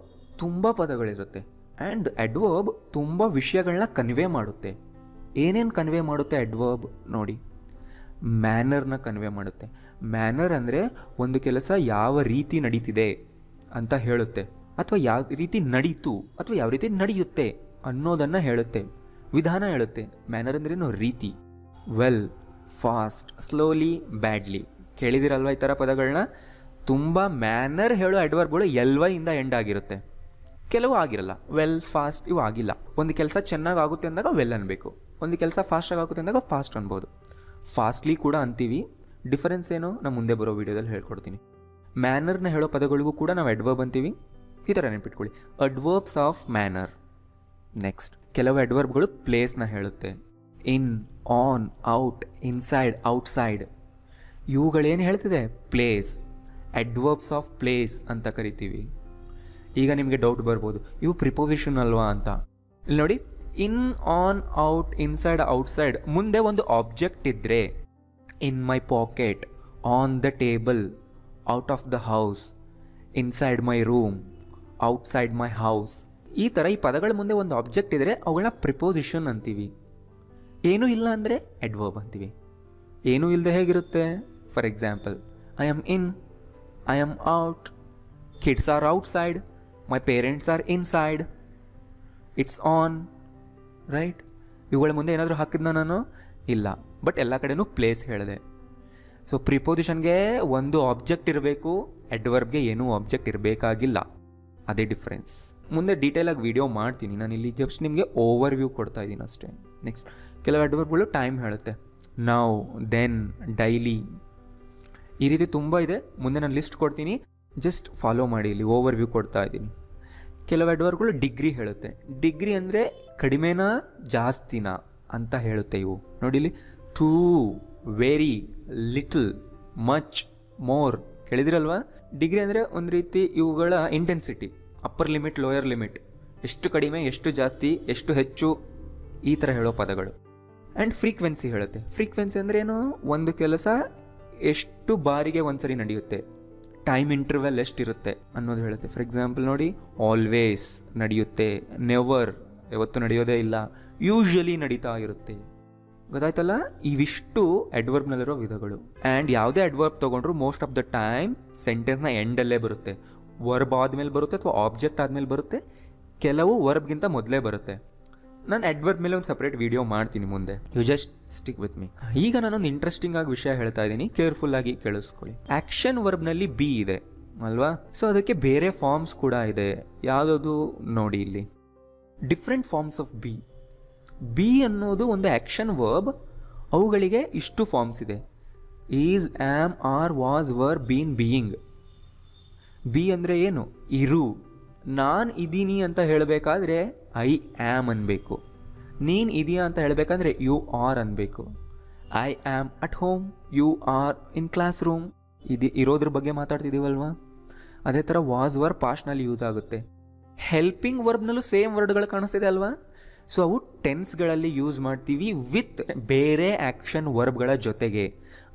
ತುಂಬ ಪದಗಳಿರುತ್ತೆ ಆ್ಯಂಡ್ ಅಡ್ವರ್ಬ್ ತುಂಬ ವಿಷಯಗಳನ್ನ ಕನ್ವೆ ಮಾಡುತ್ತೆ. ಏನೇನು ಕನ್ವೆ ಮಾಡುತ್ತೆ ಅಡ್ವರ್ಬ್ ನೋಡಿ, ಮ್ಯಾನರ್ನ ಕನ್ವೆ ಮಾಡುತ್ತೆ. ಮ್ಯಾನರ್ ಅಂದರೆ ಒಂದು ಕೆಲಸ ಯಾವ ರೀತಿ ನಡೀತಿದೆ ಅಂತ ಹೇಳುತ್ತೆ, ಅಥವಾ ಯಾವ ರೀತಿ ನಡೀತು ಅಥವಾ ಯಾವ ರೀತಿ ನಡೆಯುತ್ತೆ ಅನ್ನೋದನ್ನು ಹೇಳುತ್ತೆ, ವಿಧಾನ ಹೇಳುತ್ತೆ. ಮ್ಯಾನರ್ ಅಂದ್ರೇನು? ರೀತಿ. ವೆಲ್, ಫಾಸ್ಟ್, ಸ್ಲೋಲಿ, ಬ್ಯಾಡ್ಲಿ, ಕೇಳಿದಿರಲ್ವ ಈ ಥರ ಪದಗಳನ್ನ? ತುಂಬ ಮ್ಯಾನರ್ ಹೇಳೋ ಅಡ್ವರ್ಬ್ಗಳು LY ಇಂದ ಎಂಡ್ ಆಗಿರುತ್ತೆ, ಕೆಲವು ಆಗಿರಲ್ಲ. ವೆಲ್, ಫಾಸ್ಟ್ ಇವು ಆಗಿಲ್ಲ. ಒಂದು ಕೆಲಸ ಚೆನ್ನಾಗಿ ಆಗುತ್ತೆ ಅಂದಾಗ ವೆಲ್ ಅನ್ಬೇಕು, ಒಂದು ಕೆಲಸ ಫಾಸ್ಟಾಗಿ ಆಗುತ್ತೆ ಅಂದಾಗ ಫಾಸ್ಟ್ ಅನ್ಬೋದು. ಫಾಸ್ಟ್ಲಿ ಕೂಡ ಅಂತೀವಿ. ಡಿಫರೆನ್ಸ್ ಏನು ನಾನು ಮುಂದೆ ಬರೋ ವೀಡಿಯೋದಲ್ಲಿ ಹೇಳ್ಕೊಡ್ತೀನಿ. ಮ್ಯಾನರ್ನ ಹೇಳೋ ಪದಗಳಿಗೂ ಕೂಡ ನಾವು ಅಡ್ವರ್ಬ್ ಅಂತೀವಿ. ಈ ಥರ ನೆನ್ಪಿಟ್ಕೊಳ್ಳಿ, ಅಡ್ವರ್ಬ್ಸ್ ಆಫ್ ಮ್ಯಾನರ್. ನೆಕ್ಸ್ಟ್, ಕೆಲವು ಅಡ್ವರ್ಬ್ಗಳು ಪ್ಲೇಸ್ನ ಹೇಳುತ್ತೆ. In, on, out, inside, outside, ಇವುಗಳೇನು ಹೇಳ್ತಿದೆ? ಪ್ಲೇಸ್. ಅಡ್ವರ್ಬ್ಸ್ ಆಫ್ ಪ್ಲೇಸ್ ಅಂತ ಕರಿತೀವಿ. ಈಗ ನಿಮಗೆ ಡೌಟ್ ಬರ್ಬೋದು, ಇವು ಪ್ರಿಪೋಸಿಷನ್ ಅಲ್ವಾ ಅಂತ. ಇಲ್ಲಿ ನೋಡಿ, in, on, out, inside, outside ಮುಂದೆ ಒಂದು ಆಬ್ಜೆಕ್ಟ್ ಇದ್ದರೆ, in my pocket, on the table, out of the house, inside my room, outside my house, ಈ ಥರ ಈ ಪದಗಳ ಮುಂದೆ ಒಂದು ಆಬ್ಜೆಕ್ಟ್ ಇದ್ದರೆ ಅವುಗಳನ್ನ ಪ್ರಿಪೋಸಿಷನ್ ಅಂತೀವಿ. ಏನೂ ಇಲ್ಲ ಅಂದರೆ ಅಡ್ವರ್ಬ್ ಅಂತೀವಿ. ಏನೂ ಇಲ್ಲದೆ ಹೇಗಿರುತ್ತೆ? For example, I am in, I am out, kids are outside, my parents are inside, it's on, right? ಇವುಗಳ ಮುಂದೆ ಏನಾದರೂ ಹಾಕಿದ್ನ ನಾನು? ಇಲ್ಲ. ಬಟ್ ಎಲ್ಲ ಕಡೆನೂ ಪ್ಲೇಸ್ ಹೇಳಿದೆ. ಸೊ ಪ್ರಿಪೋಸಿಷನ್ಗೆ ಒಂದು ಆಬ್ಜೆಕ್ಟ್ ಇರಬೇಕು, ಅಡ್ವರ್ಬ್ಗೆ ಏನೂ ಆಬ್ಜೆಕ್ಟ್ ಇರಬೇಕಾಗಿಲ್ಲ. ಅದೇ ಡಿಫ್ರೆನ್ಸ್. ಮುಂದೆ ಡೀಟೇಲಾಗಿ ವಿಡಿಯೋ ಮಾಡ್ತೀನಿ, ನಾನು ಇಲ್ಲಿ ಜಸ್ಟ್ ನಿಮಗೆ ಓವರ್ ವ್ಯೂ ಕೊಡ್ತಾ ಇದ್ದೀನಿ ಅಷ್ಟೇ. ನೆಕ್ಸ್ಟ್, ಕೆಲವು ಅಡ್ವರ್ಬ್ಗಳು ಟೈಮ್ ಹೇಳುತ್ತೆ. ನೌ, ದೆನ್, ಡೈಲಿ, ಈ ರೀತಿ ತುಂಬ ಇದೆ. ಮುಂದೆ ನಾನು ಲಿಸ್ಟ್ ಕೊಡ್ತೀನಿ, ಜಸ್ಟ್ ಫಾಲೋ ಮಾಡಿ. ಇಲ್ಲಿ ಓವರ್ ವ್ಯೂ ಕೊಡ್ತಾ ಇದ್ದೀನಿ. ಕೆಲವು ಅಡ್ವರ್ಬ್ಗಳು ಡಿಗ್ರಿ ಹೇಳುತ್ತೆ. ಡಿಗ್ರಿ ಅಂದರೆ ಕಡಿಮೆನಾ ಜಾಸ್ತಿನಾ ಅಂತ ಹೇಳುತ್ತೆ ಇವು. ನೋಡಿ ಇಲ್ಲಿ, too, very, little, much, more, ಕೇಳಿದಿರಲ್ವಾ? ಡಿಗ್ರಿ ಅಂದರೆ ಒಂದು ರೀತಿ ಇವುಗಳ intensity, upper limit, lower limit, ಎಷ್ಟು ಕಡಿಮೆ, ಎಷ್ಟು ಜಾಸ್ತಿ, ಎಷ್ಟು ಹೆಚ್ಚು, ಈ ಥರ ಹೇಳೋ ಪದಗಳು. ಆ್ಯಂಡ್ ಫ್ರೀಕ್ವೆನ್ಸಿ ಹೇಳುತ್ತೆ. ಫ್ರೀಕ್ವೆನ್ಸಿ ಅಂದರೆ ಏನು? ಒಂದು ಕೆಲಸ ಎಷ್ಟು ಬಾರಿಗೆ ಒಂದ್ಸರಿ ನಡೆಯುತ್ತೆ, ಟೈಮ್ ಇಂಟರ್ವೆಲ್ ಎಷ್ಟಿರುತ್ತೆ ಅನ್ನೋದು ಹೇಳುತ್ತೆ. ಫಾರ್ ಎಕ್ಸಾಂಪಲ್ ನೋಡಿ, ಆಲ್ವೇಸ್ ನಡೆಯುತ್ತೆ, ನೆವರ್ ಯಾವತ್ತೂ ನಡೆಯೋದೇ ಇಲ್ಲ, ಯೂಶ್ವಲಿ ನಡೀತಾ ಇರುತ್ತೆ. ಗೊತ್ತಾಯ್ತಲ್ಲ? ಇವಿಷ್ಟು ಅಡ್ವರ್ಬ್ನಲ್ಲಿರೋ ವಿಧಗಳು. ಆ್ಯಂಡ್ ಯಾವುದೇ ಅಡ್ವರ್ಬ್ ತೊಗೊಂಡ್ರು ಮೋಸ್ಟ್ ಆಫ್ ದ ಟೈಮ್ ಸೆಂಟೆನ್ಸ್ನ ಎಂಡಲ್ಲೇ ಬರುತ್ತೆ. ವರ್ಬ್ ಆದಮೇಲೆ ಬರುತ್ತೆ ಅಥವಾ ಆಬ್ಜೆಕ್ಟ್ ಆದಮೇಲೆ ಬರುತ್ತೆ, ಕೆಲವು ವರ್ಬ್ಗಿಂತ ಮೊದಲೇ ಬರುತ್ತೆ. ನಾನು ಅಡ್ವರ್ಬ್ ಮೇಲೆ ಒಂದು ಸಪ್ರೇಟ್ ವಿಡಿಯೋ ಮಾಡ್ತೀನಿ ಮುಂದೆ. You just stick with me. ಈಗ ನಾನೊಂದು ಇಂಟ್ರೆಸ್ಟಿಂಗ್ ಆಗಿ ವಿಷಯ ಹೇಳ್ತಾ ಇದ್ದೀನಿ, ಕೇರ್ಫುಲ್ಲಾಗಿ ಕೇಳಿಸ್ಕೊಳ್ಳಿ. ಆ್ಯಕ್ಷನ್ ವರ್ಬ್ನಲ್ಲಿ ಬಿ ಇದೆ ಅಲ್ವಾ? ಸೊ ಅದಕ್ಕೆ ಬೇರೆ ಫಾರ್ಮ್ಸ್ ಕೂಡ ಇದೆ. ಯಾವುದದು ನೋಡಿ ಇಲ್ಲಿ, different forms of be. Be ಅನ್ನೋದು ಒಂದು ಆ್ಯಕ್ಷನ್ ವರ್ಬ್. ಅವುಗಳಿಗೆ ಇಷ್ಟು ಫಾರ್ಮ್ಸ್ ಇದೆ: is, am, are, was, were, been, being. Be ಅಂದರೆ ಏನು? ಇರು. ನಾನು ಇದ್ದೀನಿ ಅಂತ ಹೇಳಬೇಕಾದ್ರೆ ಐ ಆಮ್ ಅನ್ಬೇಕು. ನೀನು ಇದೆಯಾ ಅಂತ ಹೇಳಬೇಕಂದ್ರೆ ಯು ಆರ್ ಅನ್ಬೇಕು. I am at home, you are in class room. ಇರೋದ್ರ ಬಗ್ಗೆ ಮಾತಾಡ್ತಿದ್ದೀವಲ್ವಾ? ಅದೇ ಥರ ವಾಸ್ ವರ್ ಪಾಸ್ಟ್ನಲ್ಲಿ ಯೂಸ್ ಆಗುತ್ತೆ. ಹೆಲ್ಪಿಂಗ್ ವರ್ಬ್ನಲ್ಲೂ ಸೇಮ್ ವರ್ಡ್ಗಳು ಕಾಣಿಸ್ತಿದೆ ಅಲ್ವಾ? ಸೊ ಅವು ಟೆನ್ಸ್ಗಳಲ್ಲಿ ಯೂಸ್ ಮಾಡ್ತೀವಿ ವಿತ್ ಬೇರೆ ಆ್ಯಕ್ಷನ್ ವರ್ಬ್ಗಳ ಜೊತೆಗೆ.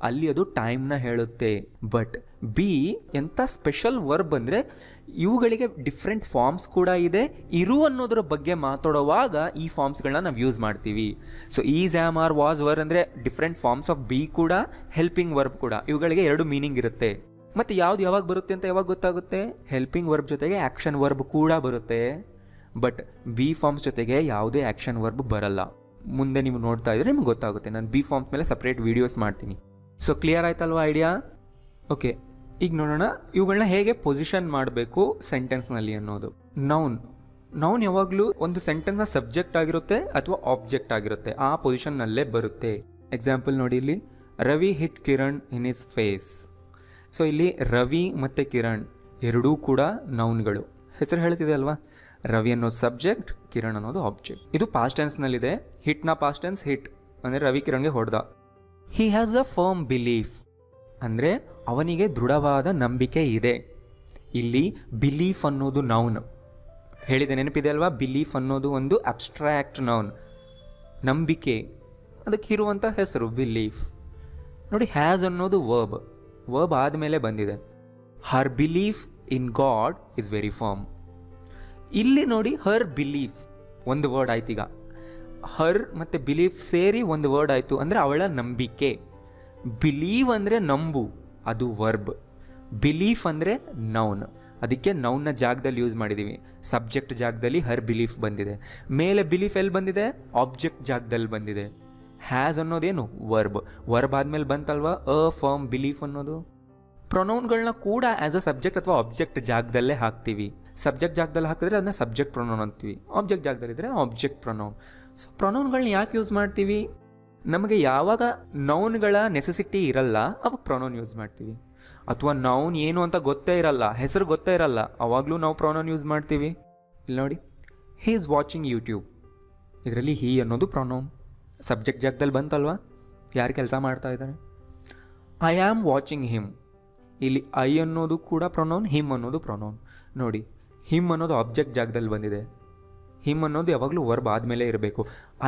ಅಲ್ಲಿ ಅದು ಟೈಮ್ನ ಹೇಳುತ್ತೆ. ಬಟ್ ಬಿ ಎಂಥ ಸ್ಪೆಷಲ್ ವರ್ಬ್ ಅಂದರೆ ಇವುಗಳಿಗೆ ಡಿಫ್ರೆಂಟ್ ಫಾರ್ಮ್ಸ್ ಕೂಡ ಇದೆ. ಇರು ಅನ್ನೋದ್ರ ಬಗ್ಗೆ ಮಾತಾಡುವಾಗ ಈ ಫಾರ್ಮ್ಸ್ಗಳನ್ನ ನಾವು ಯೂಸ್ ಮಾಡ್ತೀವಿ. So is, am, are, was, were ಅಂದರೆ ಡಿಫ್ರೆಂಟ್ ಫಾರ್ಮ್ಸ್ ಆಫ್ ಬಿ ಕೂಡ, ಹೆಲ್ಪಿಂಗ್ ವರ್ಬ್ ಕೂಡ. ಇವುಗಳಿಗೆ ಎರಡು ಮೀನಿಂಗ್ ಇರುತ್ತೆ. ಮತ್ತು ಯಾವ್ದು ಯಾವಾಗ ಬರುತ್ತೆ ಅಂತ ಯಾವಾಗ ಗೊತ್ತಾಗುತ್ತೆ? ಹೆಲ್ಪಿಂಗ್ ವರ್ಬ್ ಜೊತೆಗೆ ಆ್ಯಕ್ಷನ್ ವರ್ಬ್ ಕೂಡ ಬರುತ್ತೆ. ಬಟ್ ಬಿ ಫಾರ್ಮ್ಸ್ ಜೊತೆಗೆ ಯಾವುದೇ ಆ್ಯಕ್ಷನ್ ವರ್ಬ್ ಬರಲ್ಲ. ಮುಂದೆ ನೀವು ನೋಡ್ತಾ ಇದ್ರೆ ನಿಮ್ಗೆ ಗೊತ್ತಾಗುತ್ತೆ. ನಾನು ಬಿ ಫಾರ್ಮ್ಸ್ ಮೇಲೆ ಸಪ್ರೇಟ್ ವೀಡಿಯೋಸ್ ಮಾಡ್ತೀನಿ. ಸೊ ಕ್ಲಿಯರ್ ಆಯ್ತಲ್ವಾ ಐಡಿಯಾ? ಓಕೆ, ಈಗ ನೋಡೋಣ ಇವುಗಳನ್ನ ಹೇಗೆ ಪೊಸಿಷನ್ ಮಾಡಬೇಕು ಸೆಂಟೆನ್ಸ್ನಲ್ಲಿ ಅನ್ನೋದು. ನೌನ್ ಯಾವಾಗಲೂ ಒಂದು ಸೆಂಟೆನ್ಸ್ನ ಸಬ್ಜೆಕ್ಟ್ ಆಗಿರುತ್ತೆ ಅಥವಾ ಆಬ್ಜೆಕ್ಟ್ ಆಗಿರುತ್ತೆ, ಆ ಪೊಸಿಷನ್ನಲ್ಲೇ ಬರುತ್ತೆ. ಎಕ್ಸಾಂಪಲ್ ನೋಡಿ ಇಲ್ಲಿ, Ravi hit Kiran in his face. So ಇಲ್ಲಿ ರವಿ ಮತ್ತು ಕಿರಣ್ ಎರಡೂ ಕೂಡ ನೌನ್ಗಳು. ಹೆಸರು ಹೇಳ್ತಿದೆ ಅಲ್ವಾ? ರವಿ ಅನ್ನೋದು ಸಬ್ಜೆಕ್ಟ್, ಕಿರಣ್ ಅನ್ನೋದು ಆಬ್ಜೆಕ್ಟ್. ಇದು ಪಾಸ್ಟ್ ಟೆನ್ಸ್ನಲ್ಲಿದೆ. ಹಿಟ್ನ ಪಾಸ್ಟ್ ಟೆನ್ಸ್ ಹಿಟ್ ಅಂದರೆ ರವಿ ಕಿರಣ್ಗೆ ಹೊಡೆದ. He has a firm belief ಅಂದರೆ ಅವನಿಗೆ ದೃಢವಾದ ನಂಬಿಕೆ ಇದೆ. ಇಲ್ಲಿ ಬಿಲೀಫ್ ಅನ್ನೋದು ನೌನ್ ಹೇಳಿದೆ, ನೆನಪಿದೆ ಅಲ್ವಾ? ಬಿಲೀಫ್ ಅನ್ನೋದು ಒಂದು ಅಬ್ಸ್ಟ್ರಾಕ್ಟ್ ನೌನ್, ನಂಬಿಕೆ, ಅದಕ್ಕೆ ಇರುವಂಥ ಹೆಸರು ಬಿಲೀಫ್. ನೋಡಿ, ಹ್ಯಾಸ್ ಅನ್ನೋದು ವರ್ಬ್, ವರ್ಬ್ ಆದಮೇಲೆ ಬಂದಿದೆ. Her belief in God is very firm. ಇಲ್ಲಿ ನೋಡಿ ಹರ್ ಬಿಲೀಫ್ ಒಂದು ವರ್ಡ್ ಆಯ್ತು. ಈಗ ಹರ್ ಮತ್ತು ಬಿಲೀಫ್ ಸೇರಿ ಒಂದು ವರ್ಡ್ ಆಯಿತು ಅಂದರೆ ಅವಳ ನಂಬಿಕೆ. ಬಿಲೀವ್ ಅಂದರೆ ನಂಬು, ಅದು ವರ್ಬ್. ಬಿಲೀಫ್ ಅಂದರೆ ನೌನ್, ಅದಕ್ಕೆ ನೌನ್ನ ಜಾಗದಲ್ಲಿ ಯೂಸ್ ಮಾಡಿದ್ದೀವಿ. ಸಬ್ಜೆಕ್ಟ್ ಜಾಗದಲ್ಲಿ ಹರ್ ಬಿಲೀಫ್ ಬಂದಿದೆ. ಮೇಲೆ ಬಿಲೀಫ್ ಎಲ್ಲಿ ಬಂದಿದೆ? ಆಬ್ಜೆಕ್ಟ್ ಜಾಗದಲ್ಲಿ ಬಂದಿದೆ. ಹ್ಯಾಸ್ ಅನ್ನೋದೇನು? ವರ್ಬ್. ವರ್ಬ್ ಆದಮೇಲೆ ಬಂತಲ್ವಾ ಫರ್ಮ್ ಬಿಲೀಫ್ ಅನ್ನೋದು. ಪ್ರೊನೌನ್ಗಳನ್ನ ಕೂಡ ಆ್ಯಸ್ ಅ ಸಬ್ಜೆಕ್ಟ್ ಅಥವಾ ಆಬ್ಜೆಕ್ಟ್ ಜಾಗದಲ್ಲೇ ಹಾಕ್ತೀವಿ. ಸಬ್ಜೆಕ್ಟ್ ಜಾಗದಲ್ಲಿ ಹಾಕಿದ್ರೆ ಅದನ್ನ ಸಬ್ಜೆಕ್ಟ್ ಪ್ರೊನೌನ್ ಅಂತೀವಿ, ಆಬ್ಜೆಕ್ಟ್ ಜಾಗದಲ್ಲಿದ್ದರೆ ಆಬ್ಜೆಕ್ಟ್ ಪ್ರೊನೌನ್. ಸೊ ಪ್ರೊನೌನ್ಗಳನ್ನ ಯಾಕೆ ಯೂಸ್ ಮಾಡ್ತೀವಿ? ನಮಗೆ ಯಾವಾಗ ನೌನ್ಗಳ ನೆಸೆಸಿಟಿ ಇರಲ್ಲ ಅವಾಗ ಪ್ರೊನೌನ್ ಯೂಸ್ ಮಾಡ್ತೀವಿ. ಅಥವಾ ನೌನ್ ಏನು ಅಂತ ಗೊತ್ತೇ ಇರಲ್ಲ, ಹೆಸರು ಗೊತ್ತೇ ಇರಲ್ಲ, ಅವಾಗಲೂ ನಾವು ಪ್ರೊನೌನ್ ಯೂಸ್ ಮಾಡ್ತೀವಿ. ಇಲ್ಲಿ ನೋಡಿ, ಹೀ ಈಸ್ ವಾಚಿಂಗ್ ಯೂಟ್ಯೂಬ್. ಇದರಲ್ಲಿ ಹೀ ಅನ್ನೋದು ಪ್ರೊನೌನ್, ಸಬ್ಜೆಕ್ಟ್ ಜಾಗದಲ್ಲಿ ಬಂತಲ್ವಾ, ಯಾರು ಕೆಲಸ ಮಾಡ್ತಾ ಇದ್ದಾರೆ. ಐ ಆಮ್ ವಾಚಿಂಗ್ ಹಿಮ್, ಇಲ್ಲಿ ಐ ಅನ್ನೋದು ಕೂಡ ಪ್ರೊನೌನ್, ಹಿಮ್ ಅನ್ನೋದು ಪ್ರೊನೌನ್. ನೋಡಿ, ಹಿಮ್ ಅನ್ನೋದು ಆಬ್ಜೆಕ್ಟ್ ಜಾಗದಲ್ಲಿ ಬಂದಿದೆ. ಹಿಮ್ ಅನ್ನೋದು ಯಾವಾಗಲೂ ವರ್ಬ್ ಆದಮೇಲೆ ಇರಬೇಕು.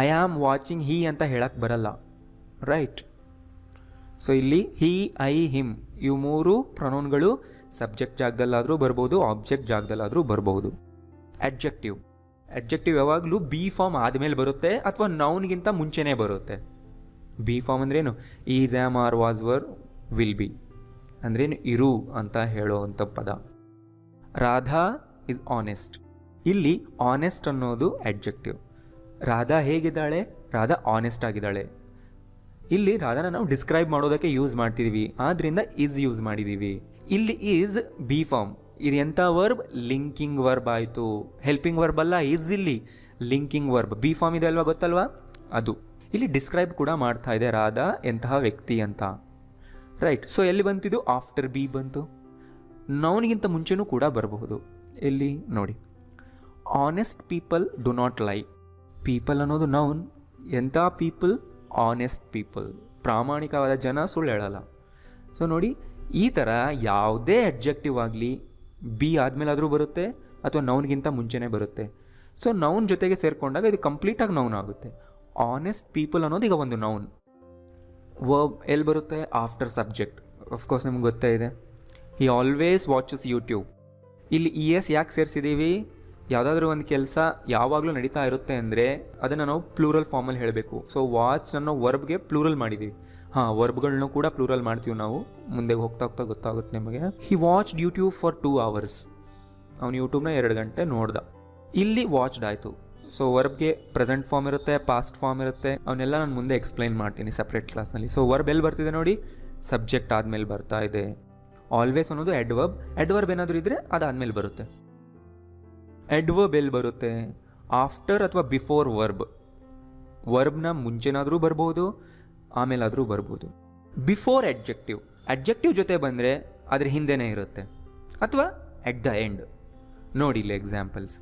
ಐ ಆಮ್ ವಾಚಿಂಗ್ ಹೀ ಅಂತ ಹೇಳಕ್ಕೆ ಬರಲ್ಲ, ರೈಟ್? ಸೊ ಇಲ್ಲಿ ಹೀ, ಐ, ಹಿಮ್ ಇವು ಮೂರು ಪ್ರೊನೌನ್ಗಳು ಸಬ್ಜೆಕ್ಟ್ ಜಾಗದಲ್ಲಾದರೂ ಬರ್ಬೋದು, ಆಬ್ಜೆಕ್ಟ್ ಜಾಗದಲ್ಲಾದರೂ ಬರ್ಬೋದು. ಅಡ್ಜೆಕ್ಟಿವ್. ಅಡ್ಜೆಕ್ಟಿವ್ ಯಾವಾಗಲೂ ಬಿ ಫಾರ್ಮ್ ಆದಮೇಲೆ ಬರುತ್ತೆ ಅಥವಾ ನೌನ್ಗಿಂತ ಮುಂಚೆನೇ ಬರುತ್ತೆ. ಬಿ ಫಾರ್ಮ್ ಅಂದ್ರೇನು? Is, am, are, was, were, will be ಅಂದ್ರೇನು? ಇರು ಅಂತ ಹೇಳೋವಂಥ ಪದ. Radha is honest. ಇಲ್ಲಿ ಆನೆಸ್ಟ್ ಅನ್ನೋದು ಅಡ್ಜೆಕ್ಟಿವ್. ರಾಧಾ ಹೇಗಿದ್ದಾಳೆ? ರಾಧಾ ಆನೆಸ್ಟ್ ಆಗಿದ್ದಾಳೆ. ಇಲ್ಲಿ ರಾಧಾನ ನಾವು ಡಿಸ್ಕ್ರೈಬ್ ಮಾಡೋದಕ್ಕೆ ಯೂಸ್ ಮಾಡ್ತಿದ್ದೀವಿ, ಆದ್ದರಿಂದ ಈಸ್ ಯೂಸ್ ಮಾಡಿದ್ದೀವಿ. ಇಲ್ಲಿ ಈಸ್ ಬಿ ಫಾರ್ಮ್. ಇದು ಎಂಥ ವರ್ಬ್? ಲಿಂಕಿಂಗ್ ವರ್ಬ್ ಆಯಿತು, ಹೆಲ್ಪಿಂಗ್ ವರ್ಬ್ ಅಲ್ಲ. ಈಸ್ ಇಲ್ಲಿ ಲಿಂಕಿಂಗ್ ವರ್ಬ್. ಬಿ ಫಾರ್ಮ್ ಇದೆ ಅಲ್ವಾ, ಗೊತ್ತಲ್ವಾ? ಅದು ಇಲ್ಲಿ ಡಿಸ್ಕ್ರೈಬ್ ಕೂಡ ಮಾಡ್ತಾ ಇದೆ ರಾಧಾ ಎಂತಹ ವ್ಯಕ್ತಿ ಅಂತ, ರೈಟ್? ಸೊ ಎಲ್ಲಿ ಬಂತಿದ್ದು? ಆಫ್ಟರ್ ಬಿ ಬಂತು. ನೌನ್ಗಿಂತ ಮುಂಚೆನೂ ಕೂಡ ಬರಬಹುದು. ಇಲ್ಲಿ ನೋಡಿ, ಆನೆಸ್ಟ್ ಪೀಪಲ್ ಡು ನಾಟ್ ಲೈ. ಪೀಪಲ್ ಅನ್ನೋದು ನೌನ್. ಎಂಥ ಪೀಪಲ್? ಆನೆಸ್ಟ್ ಪೀಪಲ್, ಪ್ರಾಮಾಣಿಕವಾದ ಜನ ಸುಳ್ಳು ಹೇಳಲ್ಲ. ಸೊ ನೋಡಿ, ಈ ಥರ ಯಾವುದೇ ಅಡ್ಜೆಕ್ಟಿವ್ ಆಗಲಿ ಬಿ ಆದಮೇಲಾದರೂ ಬರುತ್ತೆ ಅಥವಾ ನೌನ್ಗಿಂತ ಮುಂಚೆನೇ ಬರುತ್ತೆ. ಸೊ ನೌನ್ ಜೊತೆಗೆ ಸೇರಿಕೊಂಡಾಗ ಇದು ಕಂಪ್ಲೀಟಾಗಿ ನೌನ್ ಆಗುತ್ತೆ. ಆನೆಸ್ಟ್ ಪೀಪಲ್ ಅನ್ನೋದು ಈಗ ಒಂದು ನೌನ್. ವರ್ಬ್ ಎಲ್ಲಿ ಬರುತ್ತೆ? After subject. ಅಫ್ಕೋರ್ಸ್ ನಿಮ್ಗೆ ಗೊತ್ತೇ ಇದೆ, ಹಿ ಆಲ್ವೇಸ್ ವಾಚಸ್ ಯೂಟ್ಯೂಬ್. ಇಲ್ಲಿ ಇ ಎಸ್ ಯಾಕೆ ಸೇರಿಸಿದ್ದೀವಿ? ಯಾವುದಾದ್ರೂ ಒಂದು ಕೆಲಸ ಯಾವಾಗಲೂ ನಡೀತಾ ಇರುತ್ತೆ ಅಂದರೆ ಅದನ್ನು ನಾವು ಪ್ಲೂರಲ್ ಫಾರ್ಮಲ್ಲಿ ಹೇಳಬೇಕು. ಸೊ ವಾಚ್ ಅನ್ನೋ ವರ್ಬ್ಗೆ ಪ್ಲೂರಲ್ ಮಾಡಿದ್ದೀವಿ. ವರ್ಬ್ಗಳನ್ನೂ ಕೂಡ ಪ್ಲೂರಲ್ ಮಾಡ್ತೀವಿ ನಾವು. ಮುಂದೆ ಹೋಗ್ತಾ ಹೋಗ್ತಾ ಗೊತ್ತಾಗುತ್ತೆ ನಿಮಗೆ. ಹಿ ವಾಚ್ಡ್ ಯೂಟ್ಯೂಬ್ ಫಾರ್ 2 hours. ಅವನು ಯೂಟ್ಯೂಬ್ನ 2 ಗಂಟೆ ನೋಡ್ದ. ಇಲ್ಲಿ ವಾಚ್ಡ್ ಆಯಿತು. ಸೊ ವರ್ಬ್ಗೆ ಪ್ರೆಸೆಂಟ್ ಫಾರ್ಮ್ ಇರುತ್ತೆ, ಪಾಸ್ಟ್ ಫಾರ್ಮ್ ಇರುತ್ತೆ, ಅವನ್ನೆಲ್ಲ ನಾನು ಮುಂದೆ ಎಕ್ಸ್ಪ್ಲೈನ್ ಮಾಡ್ತೀನಿ ಸಪ್ರೇಟ್ ಕ್ಲಾಸ್ನಲ್ಲಿ. ಸೊ ವರ್ಬ್ ಎಲ್ಲಿ ಬರ್ತಿದೆ ನೋಡಿ? ಸಬ್ಜೆಕ್ಟ್ ಆದಮೇಲೆ ಬರ್ತಾ ಇದೆ. ಆಲ್ವೇಸ್ ಅನ್ನೋದು ಎಡ್ವರ್ಬ್. ಎಡ್ವರ್ಬ್ ಏನಾದರೂ ಇದ್ದರೆ ಅದಾದಮೇಲೆ ಬರುತ್ತೆ. ಎಡ್ವರ್ಬ್ ಎಲ್ಲಿ ಬರುತ್ತೆ? ಆಫ್ಟರ್ ಅಥವಾ ಬಿಫೋರ್ ವರ್ಬ್. ವರ್ಬ್ನ ಮುಂಚೆನಾದರೂ ಬರ್ಬೋದು, ಆಮೇಲಾದರೂ ಬರ್ಬೋದು. Before adjective. ಅಡ್ಜೆಕ್ಟಿವ್ ಜೊತೆ ಬಂದರೆ ಅದ್ರ ಹಿಂದೆನೇ ಇರುತ್ತೆ, ಅಥವಾ ಎಟ್ ದ ಎಂಡ್. ನೋಡಿ ಇಲ್ಲಿ examples.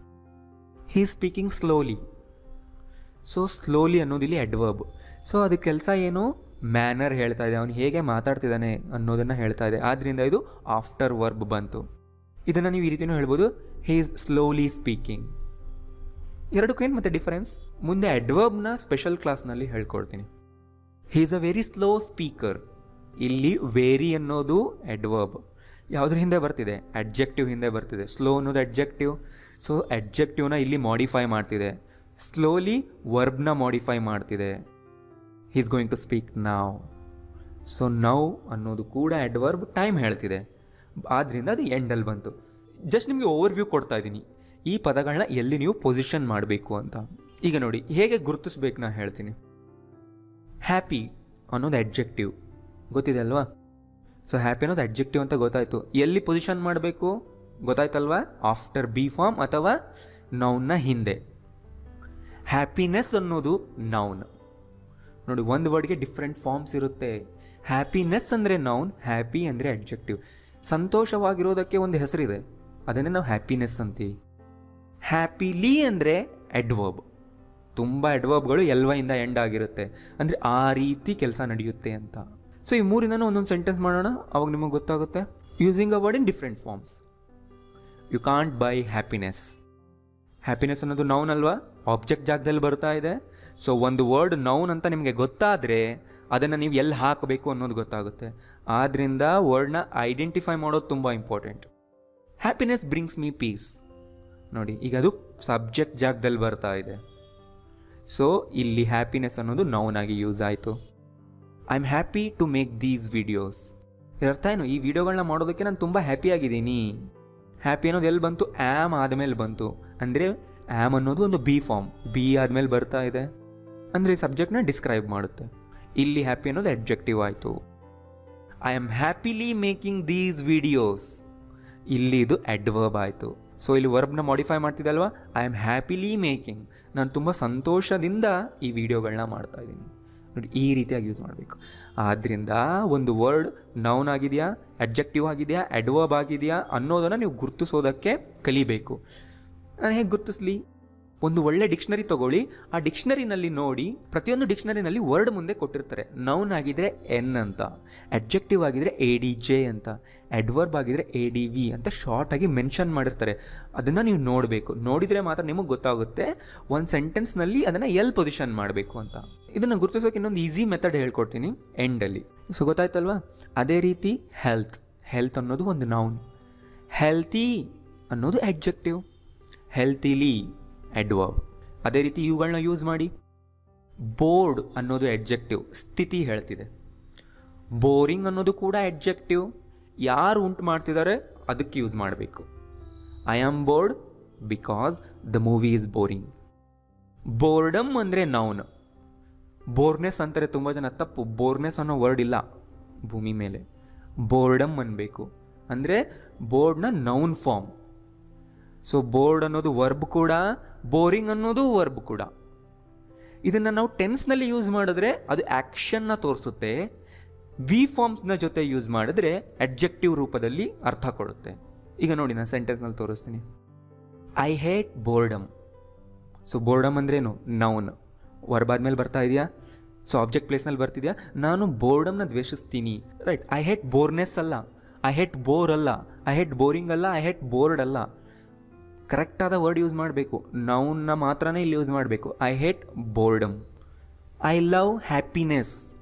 He speaking slowly. So slowly ಅನ್ನೋದಿಲ್ಲಿ ಅಡ್ವರ್ಬ್. ಸೊ ಅದಕ್ಕೆ ಕೆಲಸ ಏನು? ಮ್ಯಾನರ್ ಹೇಳ್ತಾ ಇದೆ, ಅವನು ಹೇಗೆ ಮಾತಾಡ್ತಿದ್ದಾನೆ ಅನ್ನೋದನ್ನು ಹೇಳ್ತಾ ಇದೆ. ಆದ್ದರಿಂದ ಇದು ಆಫ್ಟರ್ ವರ್ಬ್ ಬಂತು. ಇದನ್ನು ನೀವು ಈ ರೀತಿಯೂ ಹೇಳ್ಬೋದು, ಹೀ ಈಸ್ ಸ್ಲೋಲಿ ಸ್ಪೀಕಿಂಗ್. ಎರಡಕ್ಕೇನು ಮತ್ತೆ ಡಿಫರೆನ್ಸ್? ಮುಂದೆ ಅಡ್ವರ್ಬ್ನ ಸ್ಪೆಷಲ್ ಕ್ಲಾಸ್ನಲ್ಲಿ ಹೇಳ್ಕೊಡ್ತೀನಿ. He is a very slow speaker. ಇಲ್ಲಿ ವೆರಿ ಅನ್ನೋದು ಅಡ್ವರ್ಬ್. ಯಾವುದ್ರ ಹಿಂದೆ ಬರ್ತಿದೆ? ಅಡ್ಜೆಕ್ಟಿವ್ ಹಿಂದೆ ಬರ್ತಿದೆ. ಸ್ಲೋ ಅನ್ನೋದು ಅಡ್ಜೆಕ್ಟಿವ್. ಸೊ ಅಡ್ಜೆಕ್ಟಿವ್ನ ಇಲ್ಲಿ ಮಾಡಿಫೈ ಮಾಡ್ತಿದೆ. ಸ್ಲೋಲಿ ವರ್ಬ್ನ ಮಾಡಿಫೈ ಮಾಡ್ತಿದೆ. He is going to speak now. So now ಅನ್ನೋದು ಕೂಡ ಅಡ್ವರ್ಬ್, ಟೈಮ್ ಹೇಳ್ತಿದೆ. ಆದ್ದರಿಂದ ಅದು ಎಂಡಲ್ಲಿ ಬಂತು. ಜಸ್ಟ್ ನಿಮಗೆ ಓವರ್ವ್ಯೂ ಕೊಡ್ತಾ ಇದ್ದೀನಿ, ಈ ಪದಗಳನ್ನ ಎಲ್ಲಿ ನೀವು ಪೊಸಿಷನ್ ಮಾಡಬೇಕು ಅಂತ. ಈಗ ನೋಡಿ ಹೇಗೆ ಗುರುತಿಸ್ಬೇಕು ನಾನು ಹೇಳ್ತೀನಿ. ಹ್ಯಾಪಿ ಅನ್ನೋದು ಅಡ್ಜೆಕ್ಟಿವ್, ಗೊತ್ತಿದೆ ಅಲ್ವಾ? ಸೊ ಹ್ಯಾಪಿ ಅನ್ನೋದು ಅಡ್ಜೆಕ್ಟಿವ್ ಅಂತ ಗೊತ್ತಾಯಿತು. ಎಲ್ಲಿ ಪೊಸಿಷನ್ ಮಾಡಬೇಕು ಗೊತ್ತಾಯ್ತಲ್ವಾ? ಆಫ್ಟರ್ ಬಿ ಫಾರ್ಮ್ ಅಥವಾ ನೌನ್ನ ಹಿಂದೆ. ಹ್ಯಾಪಿನೆಸ್ ಅನ್ನೋದು ನೌನ್. ನೋಡಿ, ಒಂದು ವರ್ಡ್ಗೆ ಡಿಫ್ರೆಂಟ್ ಫಾರ್ಮ್ಸ್ ಇರುತ್ತೆ. ಹ್ಯಾಪಿನೆಸ್ ಅಂದರೆ ನೌನ್, ಹ್ಯಾಪಿ ಅಂದರೆ ಅಡ್ಜೆಕ್ಟಿವ್. ಸಂತೋಷವಾಗಿರೋದಕ್ಕೆ ಒಂದು ಹೆಸರಿದೆ, ಅದನ್ನೇ ನಾವು ಹ್ಯಾಪಿನೆಸ್ ಅಂತೀವಿ. ಹ್ಯಾಪಿಲಿ ಅಂದರೆ ಅಡ್ವರ್ಬ್. ತುಂಬ ಅಡ್ವರ್ಬ್ಗಳು ಎಲ್ವೈಯಿಂದ ಎಂಡ್ ಆಗಿರುತ್ತೆ, ಅಂದರೆ ಆ ರೀತಿ ಕೆಲಸ ನಡೆಯುತ್ತೆ ಅಂತ. ಸೊ ಈ ಮೂರಿಂದನೂ ಒಂದೊಂದು ಸೆಂಟೆನ್ಸ್ ಮಾಡೋಣ, ಅವಾಗ ನಿಮಗೆ ಗೊತ್ತಾಗುತ್ತೆ. Using a word in different forms. You can't buy happiness. Happiness ಅನ್ನೋದು ನೌನ್ ಅಲ್ವಾ, ಆಬ್ಜೆಕ್ಟ್ ಜಾಗದಲ್ಲಿ ಬರ್ತಾ ಇದೆ. ಸೊ ಒಂದು ವರ್ಡ್ ನೌನ್ ಅಂತ ನಿಮಗೆ ಗೊತ್ತಾದರೆ ಅದನ್ನು ನೀವು ಎಲ್ಲಿ ಹಾಕಬೇಕು ಅನ್ನೋದು ಗೊತ್ತಾಗುತ್ತೆ. ಆದ್ದರಿಂದ ವರ್ಡ್ನ ಐಡೆಂಟಿಫೈ ಮಾಡೋದು ತುಂಬ important. Happiness brings me peace. ನೋಡಿ, ಈಗ ಅದು ಸಬ್ಜೆಕ್ಟ್ ಜಾಗದಲ್ಲಿ ಬರ್ತಾ ಇದೆ. ಸೊ ಇಲ್ಲಿ ಹ್ಯಾಪಿನೆಸ್ ಅನ್ನೋದು ನೌನ್ ಆಗಿ ಯೂಸ್ ಆಯಿತು. I am happy to make these videos. ಇದರ್ಥ ಏನು? ಈ ವಿಡಿಯೋಗಳನ್ನ ಮಾಡೋದಕ್ಕೆ ನಾನು ತುಂಬ ಹ್ಯಾಪಿಯಾಗಿದ್ದೀನಿ. ಹ್ಯಾಪಿ ಅನ್ನೋದು ಎಲ್ಲಿ ಬಂತು? ಆ್ಯಮ್ ಆದಮೇಲೆ ಬಂತು. ಅಂದರೆ ಆ್ಯಮ್ ಅನ್ನೋದು ಒಂದು ಬಿ ಫಾರ್ಮ್, ಬಿ ಆದಮೇಲೆ ಬರ್ತಾ ಇದೆ. ಅಂದರೆ ಈ ಸಬ್ಜೆಕ್ಟ್ನ ಡಿಸ್ಕ್ರೈಬ್ ಮಾಡುತ್ತೆ. ಇಲ್ಲಿ ಹ್ಯಾಪಿ ಅನ್ನೋದು ಅಡ್ಜೆಕ್ಟಿವ್ ಆಯಿತು. I am happily making these videos. ಇಲ್ಲಿ ಇದು ಅಡ್ವರ್ಬ್ ಆಯಿತು. ಸೊ ಇಲ್ಲಿ ವರ್ಬ್ನ ಮಾಡಿಫೈ ಮಾಡ್ತಿದ್ದಲ್ವಾ? I am happily making. ನಾನು ತುಂಬ ಸಂತೋಷದಿಂದ ಈ ವಿಡಿಯೋಗಳನ್ನ ಮಾಡ್ತಾ ಇದ್ದೀನಿ. ನೋಡಿ, ಈ ರೀತಿಯಾಗಿ ಯೂಸ್ ಮಾಡಬೇಕು. ಆದ್ದರಿಂದ ಒಂದು ವರ್ಡ್ ನೌನ್ ಆಗಿದೆಯಾ, ಅಡ್ಜೆಕ್ಟಿವ್ ಆಗಿದೆಯಾ, ಅಡ್ವರ್ಬ್ ಆಗಿದೆಯಾ ಅನ್ನೋದನ್ನು ನೀವು ಗುರುತಿಸೋದಕ್ಕೆ ಕಲಿಬೇಕು. ನಾನು ಹೇಗೆ ಗುರುತಿಸ್ಲಿ? ಒಂದು ಒಳ್ಳೆ ಡಿಕ್ಷನರಿ ತೊಗೊಳ್ಳಿ. ಆ ಡಿಕ್ಷನರಿನಲ್ಲಿ ನೋಡಿ, ಪ್ರತಿಯೊಂದು ಡಿಕ್ಷನರಿನಲ್ಲಿ ವರ್ಡ್ ಮುಂದೆ ಕೊಟ್ಟಿರ್ತಾರೆ. ನೌನ್ ಆಗಿದ್ರೆ ಎನ್ ಅಂತ, ಅಡ್ಜೆಕ್ಟಿವ್ ಆಗಿದ್ರೆ ADJ ಅಂತ, ಅಡ್ವರ್ಬ್ ಆಗಿದ್ರೆ ADV ಅಂತ ಶಾರ್ಟಾಗಿ ಮೆನ್ಷನ್ ಮಾಡಿರ್ತಾರೆ. ಅದನ್ನು ನೀವು ನೋಡಬೇಕು. ನೋಡಿದರೆ ಮಾತ್ರ ನಿಮಗೆ ಗೊತ್ತಾಗುತ್ತೆ ಒಂದು ಸೆಂಟೆನ್ಸ್ನಲ್ಲಿ ಅದನ್ನು ಎಲ್ಲಿ ಪೊಸಿಷನ್ ಮಾಡಬೇಕು ಅಂತ. ಇದನ್ನು ಗುರುತಿಸೋಕೆ ಇನ್ನೊಂದು ಈಸಿ ಮೆಥಡ್ ಹೇಳ್ಕೊಡ್ತೀನಿ ಎಂಡಲ್ಲಿ. ಸೊ ಗೊತ್ತಾಯ್ತಲ್ವಾ? ಅದೇ ರೀತಿ ಹೆಲ್ತ್ ಅನ್ನೋದು ಒಂದು ನೌನ್, ಹೆಲ್ತಿ ಅನ್ನೋದು ಅಡ್ಜೆಕ್ಟಿವ್, ಹೆಲ್ತಿಲಿ ಅಡ್ವರ್ಬ್. ಅದೇ ರೀತಿ ಇವುಗಳನ್ನ ಯೂಸ್ ಮಾಡಿ. ಬೋರ್ಡ್ ಅನ್ನೋದು ಅಡ್ಜೆಕ್ಟಿವ್, ಸ್ಥಿತಿ ಹೇಳ್ತಿದೆ. ಬೋರಿಂಗ್ ಅನ್ನೋದು ಕೂಡ ಅಡ್ಜೆಕ್ಟಿವ್, ಯಾರು ಉಂಟು ಮಾಡ್ತಿದ್ದಾರೆ ಅದಕ್ಕೆ ಯೂಸ್ ಮಾಡಬೇಕು. I am board because the movie is boring. Boredom ಅಂದರೆ ನೌನ್. ಬೋರ್ನೆಸ್ ಅಂತಾರೆ ತುಂಬ ಜನ, ತಪ್ಪು. ಬೋರ್ನೆಸ್ ಅನ್ನೋ ವರ್ಡ್ ಇಲ್ಲ ಭೂಮಿ ಮೇಲೆ. ಬೋರ್ಡಮ್ ಅನ್ನಬೇಕು. ಅಂದರೆ ಬೋರ್ಡ್ನ ನೌನ್ ಫಾರ್ಮ್. ಸೊ ಬೋರ್ಡ್ ಅನ್ನೋದು ವರ್ಬ್ ಕೂಡ, ಬೋರಿಂಗ್ ಅನ್ನೋದು ವರ್ಬ್ ಕೂಡ. ಇದನ್ನು ನಾವು ಟೆನ್ಸ್ನಲ್ಲಿ ಯೂಸ್ ಮಾಡಿದ್ರೆ ಅದು ಆ್ಯಕ್ಷನ್ನ ತೋರಿಸುತ್ತೆ. ಬಿ ಫಾರ್ಮ್ಸ್ನ ಜೊತೆ ಯೂಸ್ ಮಾಡಿದ್ರೆ ಅಡ್ಜೆಕ್ಟಿವ್ ರೂಪದಲ್ಲಿ ಅರ್ಥ ಕೊಡುತ್ತೆ. ಈಗ ನೋಡಿ, ನಾನು ಸೆಂಟೆನ್ಸ್ನಲ್ಲಿ ತೋರಿಸ್ತೀನಿ. I hate boredom. So boredom ಅಂದ್ರೇನು? ನೌನ್. ವರ್ಬ್ ಆದಮೇಲೆ ಬರ್ತಾ ಇದೆಯಾ? ಸೊ ಆಬ್ಜೆಕ್ಟ್ ಪ್ಲೇಸ್ನಲ್ಲಿ ಬರ್ತಿದೆಯಾ? ನಾನು ಬೋರ್ಡಮ್ನ ದ್ವೇಷಿಸ್ತೀನಿ. ರೈಟ್. ಐ ಹೇಟ್ ಬೋರ್ನೆಸ್ ಅಲ್ಲ, ಐ ಹೇಟ್ ಬೋರ್ ಅಲ್ಲ, ಐ ಹೇಟ್ ಬೋರಿಂಗ್ ಅಲ್ಲ, ಐ ಹೇಟ್ ಬೋರ್ಡ್ ಅಲ್ಲ. ಕರೆಕ್ಟಾದ ವರ್ಡ್ ಯೂಸ್ ಮಾಡಬೇಕು. ನೌನ್ನ ಮಾತ್ರನೇ ಇಲ್ಲಿ ಯೂಸ್ ಮಾಡಬೇಕು. I hate boredom, I love happiness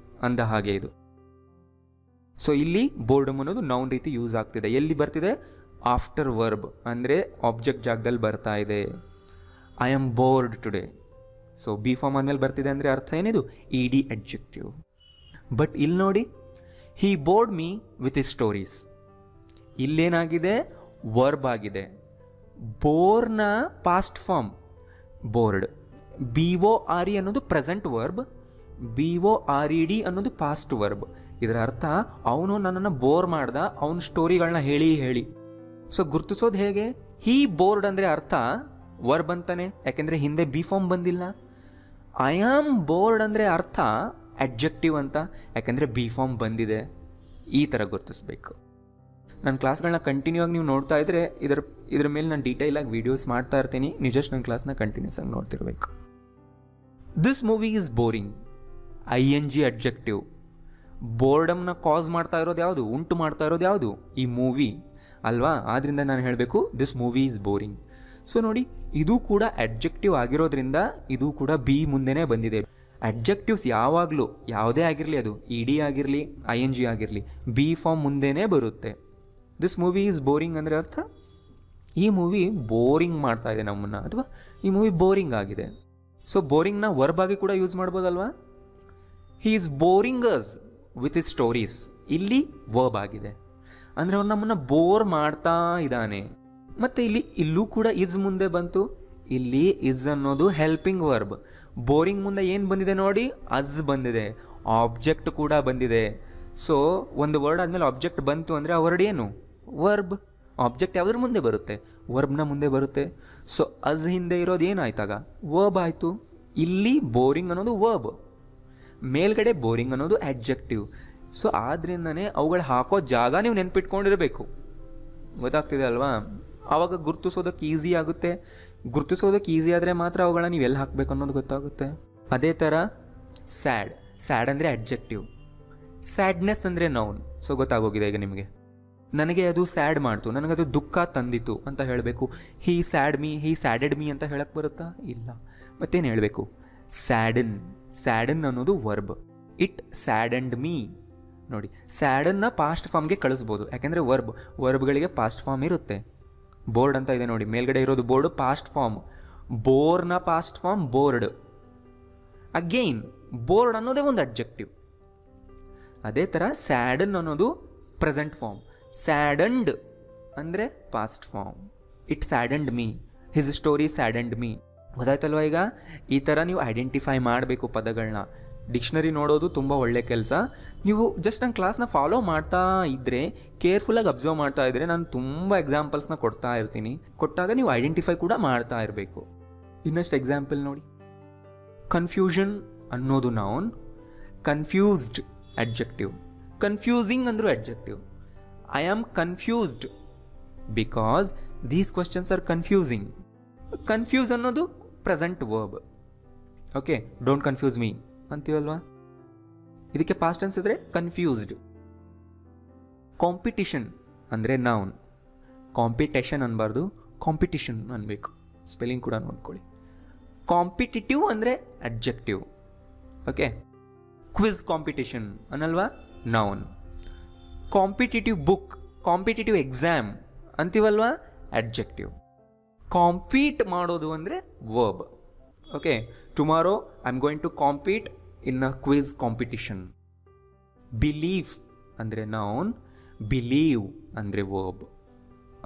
ಅಂದ ಹಾಗೆ ಇದು. ಸೊ ಇಲ್ಲಿ ಬೋರ್ಡಮ್ ಅನ್ನೋದು ನೌನ್ ರೀತಿ ಯೂಸ್ ಆಗ್ತಿದೆ. ಎಲ್ಲಿ ಬರ್ತಿದೆ? ಆಫ್ಟರ್ ವರ್ಬ್, ಅಂದರೆ ಆಬ್ಜೆಕ್ಟ್ ಜಾಗದಲ್ಲಿ ಬರ್ತಾ ಇದೆ. I am bored today. So be form ಆದಮೇಲೆ ಬರ್ತಿದೆ ಅಂದರೆ ಅರ್ಥ ಏನಿದು? ED adjective. ಬಟ್ ಇಲ್ಲಿ ನೋಡಿ, he bored me with his stories. ಇಲ್ಲೇನಾಗಿದೆ? ವರ್ಬ್ ಆಗಿದೆ. ಬೋರ್ನ ಪಾಸ್ಟ್ ಫಾರ್ಮ್ ಬೋರ್ಡ್. BORE ಅನ್ನೋದು ಪ್ರೆಸೆಂಟ್ ವರ್ಬ್, BORED ಅನ್ನೋದು ಪಾಸ್ಟ್ ವರ್ಬ್. ಇದರ ಅರ್ಥ ಅವನು ನನ್ನನ್ನು ಬೋರ್ ಮಾಡ್ದ, ಅವನ ಸ್ಟೋರಿಗಳನ್ನ ಹೇಳಿ. ಸೊ ಗುರ್ತಿಸೋದು ಹೇಗೆ? ಹೀ ಬೋರ್ಡ್ ಅಂದರೆ ಅರ್ಥ ವರ್ಬ್ ಅಂತಾನೆ, ಯಾಕೆಂದರೆ ಹಿಂದೆ ಬಿ ಫಾರ್ಮ್ ಬಂದಿಲ್ಲ. ಐ ಆಮ್ ಬೋರ್ಡ್ ಅಂದರೆ ಅರ್ಥ ಅಡ್ಜೆಕ್ಟಿವ್ ಅಂತ, ಯಾಕೆಂದರೆ ಬಿ ಫಾರ್ಮ್ ಬಂದಿದೆ. ಈ ಥರ ಗುರ್ತಿಸ್ಬೇಕು. ನನ್ನ ಕ್ಲಾಸ್ಗಳನ್ನ ಕಂಟಿನ್ಯೂ ಆಗಿ ನೀವು ನೋಡ್ತಾ ಇದ್ದರೆ ಇದರ ಮೇಲೆ ನಾನು ಡೀಟೇಲಾಗಿ ವೀಡಿಯೋಸ್ ಮಾಡ್ತಾ ಇರ್ತೀನಿ. ನೀವು ಜಸ್ಟ್ ನನ್ನ ಕ್ಲಾಸ್ನ ಕಂಟಿನ್ಯೂಸ್ ಆಗಿ ನೋಡ್ತಿರ್ಬೇಕು. This movie is boring. ING adjective. ಬೋರ್ಡಮ್ನ ಕಾಸ್ ಮಾಡ್ತಾ ಇರೋದು ಯಾವುದು? ಉಂಟು ಮಾಡ್ತಾ ಇರೋದು ಯಾವುದು? ಈ ಮೂವಿ ಅಲ್ವಾ? ಆದ್ದರಿಂದ ನಾನು ಹೇಳಬೇಕು this movie is boring. So ನೋಡಿ, ಇದು ಕೂಡ ಅಡ್ಜೆಕ್ಟಿವ್ ಆಗಿರೋದ್ರಿಂದ ಇದು ಕೂಡ ಬಿ ಮುಂದೆನೇ ಬಂದಿದೆ. ಅಡ್ಜೆಕ್ಟಿವ್ಸ್ ಯಾವಾಗಲೂ ಯಾವುದೇ ಆಗಿರಲಿ, ಅದು ED ಆಗಿರಲಿ, ING ಆಗಿರಲಿ, ಬಿ ಫಾರ್ಮ್ ಮುಂದೆನೇ ಬರುತ್ತೆ. ದಿಸ್ ಮೂವಿ ಈಸ್ ಬೋರಿಂಗ್ ಅಂದರೆ ಅರ್ಥ ಈ ಮೂವಿ ಬೋರಿಂಗ್ ಮಾಡ್ತಾ ಇದೆ ನಮ್ಮನ್ನು, ಅಥವಾ ಈ ಮೂವಿ ಬೋರಿಂಗ್ ಆಗಿದೆ. ಸೊ ಬೋರಿಂಗ್ನ ವರ್ಬ್ ಆಗಿ ಕೂಡ ಯೂಸ್ ಮಾಡ್ಬೋದಲ್ವಾ? He is boring us with his stories. ಇಲ್ಲಿ ವರ್ಬ್ ಆಗಿದೆ, ಅಂದರೆ ಅವ್ರು ನಮ್ಮನ್ನು ಬೋರ್ ಮಾಡ್ತಾ ಇದ್ದಾನೆ. ಮತ್ತು ಇಲ್ಲೂ ಕೂಡ ಇಸ್ ಮುಂದೆ ಬಂತು. ಇಲ್ಲಿ ಇಸ್ ಅನ್ನೋದು ಹೆಲ್ಪಿಂಗ್ ವರ್ಬ್. ಬೋರಿಂಗ್ ಮುಂದೆ ಏನು ಬಂದಿದೆ ನೋಡಿ? ಅಸ್ ಬಂದಿದೆ. ಆಬ್ಜೆಕ್ಟ್ ಕೂಡ ಬಂದಿದೆ. ಸೊ ಒಂದು ವರ್ಡ್ ಆದಮೇಲೆ ಆಬ್ಜೆಕ್ಟ್ ಬಂತು ಅಂದರೆ ಆ ವರ್ಡ್ ಏನು? ವರ್ಬ್. ಆಬ್ಜೆಕ್ಟ್ ಯಾವುದ್ರ ಮುಂದೆ ಬರುತ್ತೆ? ವರ್ಬ್ನ ಮುಂದೆ ಬರುತ್ತೆ. ಸೊ ಅಸ್ ಹಿಂದೆ ಇರೋದು ಏನಾಯ್ತಾಗ? ವರ್ಬ್ ಆಯಿತು. ಇಲ್ಲಿ ಬೋರಿಂಗ್ ಅನ್ನೋದು ವರ್ಬ್, ಮೇಲ್ಗಡೆ ಬೋರಿಂಗ್ ಅನ್ನೋದು ಅಡ್ಜೆಕ್ಟಿವ್. ಸೊ ಆದ್ದರಿಂದನೇ ಅವುಗಳು ಹಾಕೋ ಜಾಗ ನೀವು ನೆನ್ಪಿಟ್ಕೊಂಡಿರಬೇಕು. ಗೊತ್ತಾಗ್ತಿದೆ ಅಲ್ವಾ? ಆವಾಗ ಗುರ್ತಿಸೋದಕ್ಕೆ ಈಸಿ ಆಗುತ್ತೆ. ಗುರ್ತಿಸೋದಕ್ಕೆ ಈಸಿ ಆದರೆ ಮಾತ್ರ ಅವುಗಳನ್ನ ನೀವು ಎಲ್ಲಿ ಹಾಕಬೇಕು ಅನ್ನೋದು ಗೊತ್ತಾಗುತ್ತೆ. ಅದೇ ಥರ ಸ್ಯಾಡ್ ಅಂದರೆ ಅಡ್ಜೆಕ್ಟಿವ್, ಸ್ಯಾಡ್ನೆಸ್ ಅಂದರೆ ನೌನ್. ಸೊ ಗೊತ್ತಾಗೋಗಿದೆ ಈಗ ನಿಮಗೆ. ನನಗೆ ಅದು ಸ್ಯಾಡ್ ಮಾಡ್ತು, ನನಗದು ದುಃಖ ತಂದಿತು ಅಂತ ಹೇಳಬೇಕು. ಹೀ ಸ್ಯಾಡೆಡ್ ಮೀ ಅಂತ ಹೇಳಕ್ಕೆ ಬರುತ್ತಾ? ಇಲ್ಲ. ಮತ್ತೇನು ಹೇಳಬೇಕು? ಸ್ಯಾಡನ್ ಅನ್ನೋದು ವರ್ಬ್. ಇಟ್ ಸ್ಯಾಡೆಂಡ್ ಮೀ ನೋಡಿ, ಸ್ಯಾಡನ್ನು ಪಾಸ್ಟ್ ಫಾರ್ಮ್ಗೆ ಕಳಿಸ್ಬೋದು, ಯಾಕೆಂದರೆ ವರ್ಬ್ಗಳಿಗೆ ಪಾಸ್ಟ್ ಫಾರ್ಮ್ ಇರುತ್ತೆ. ಬೋರ್ಡ್ ಅಂತ ಇದೆ ನೋಡಿ, ಮೇಲ್ಗಡೆ ಇರೋದು ಬೋರ್ಡ್ ಪಾಸ್ಟ್ ಫಾರ್ಮ್. ಬೋರ್ನ past form bored. Again bored ಅನ್ನೋದೇ ಒಂದು ಅಡ್ಜೆಕ್ಟಿವ್. ಅದೇ ಥರ ಸ್ಯಾಡನ್ ಅನ್ನೋದು ಪ್ರೆಸೆಂಟ್ ಫಾರ್ಮ್. ಸ್ಯಾಡನ್ಡ್ ಅಂದರೆ past form. It saddened me, his story saddened me. ಗೊತ್ತಾಯ್ತಲ್ವ? ಈಗ ಈ ಥರ ನೀವು ಐಡೆಂಟಿಫೈ ಮಾಡಬೇಕು ಪದಗಳನ್ನ. ಡಿಕ್ಷನರಿ ನೋಡೋದು ತುಂಬ ಒಳ್ಳೆ ಕೆಲಸ. ನೀವು ಜಸ್ಟ್ ನನ್ನ ಕ್ಲಾಸ್ನ ಫಾಲೋ ಮಾಡ್ತಾ ಇದ್ದರೆ, ಕೇರ್ಫುಲ್ಲಾಗಿ ಅಬ್ಸರ್ವ್ ಮಾಡ್ತಾ ಇದ್ದರೆ, ನಾನು ತುಂಬ ಎಕ್ಸಾಂಪಲ್ಸ್ನ ಕೊಡ್ತಾ ಇರ್ತೀನಿ. ಕೊಟ್ಟಾಗ ನೀವು ಐಡೆಂಟಿಫೈ ಕೂಡ ಮಾಡ್ತಾ ಇರಬೇಕು. ಇನ್ನಷ್ಟು ಎಕ್ಸಾಂಪಲ್ ನೋಡಿ. ಕನ್ಫ್ಯೂಷನ್ ಅನ್ನೋದು ನೌನ್, ಕನ್ಫ್ಯೂಸ್ಡ್ ಅಡ್ಜೆಕ್ಟಿವ್. ಕನ್ಫ್ಯೂಸಿಂಗ್ ಅಂದರೂ adjective. I am confused because these questions are confusing. Confuse ಅನ್ನೋದು present verb. Okay, don't confuse me ಅಂತೀವಲ್ವಾ, ಇದಕ್ಕೆ ಪಾಸ್ಟ್ ಟೆನ್ಸ್ ಇದ್ರೆ ಕನ್ಫ್ಯೂಸ್ಡ್. ಕಾಂಪಿಟಿಷನ್ ಅಂದರೆ ನೌನ್. ಕಾಂಪಿಟೇಷನ್ ಅನ್ನಬಾರ್ದು, ಕಾಂಪಿಟಿಷನ್ ಅನ್ನಬೇಕು. ಸ್ಪೆಲ್ಲಿಂಗ್ ಕೂಡ ನೋಡ್ಕೊಳ್ಳಿ. ಕಾಂಪಿಟಿಟಿವ್ ಅಂದರೆ ಅಡ್ಜೆಕ್ಟಿವ್. ಓಕೆ, ಕ್ವಿಜ್ ಕಾಂಪಿಟಿಷನ್ ಅನ್ನಲ್ವಾ, noun. Competitive book, competitive exam ಅಂತೀವಲ್ವಾ, ಅಡ್ಜೆಕ್ಟಿವ್. ಕಾಂಪೀಟ್ ಮಾಡೋದು ಅಂದರೆ verb. Okay, tomorrow I am going to compete in a quiz competition. Belief ಅಂದರೆ ನೌನ್, ಬಿಲೀವ್ ಅಂದರೆ ವರ್ಬ್.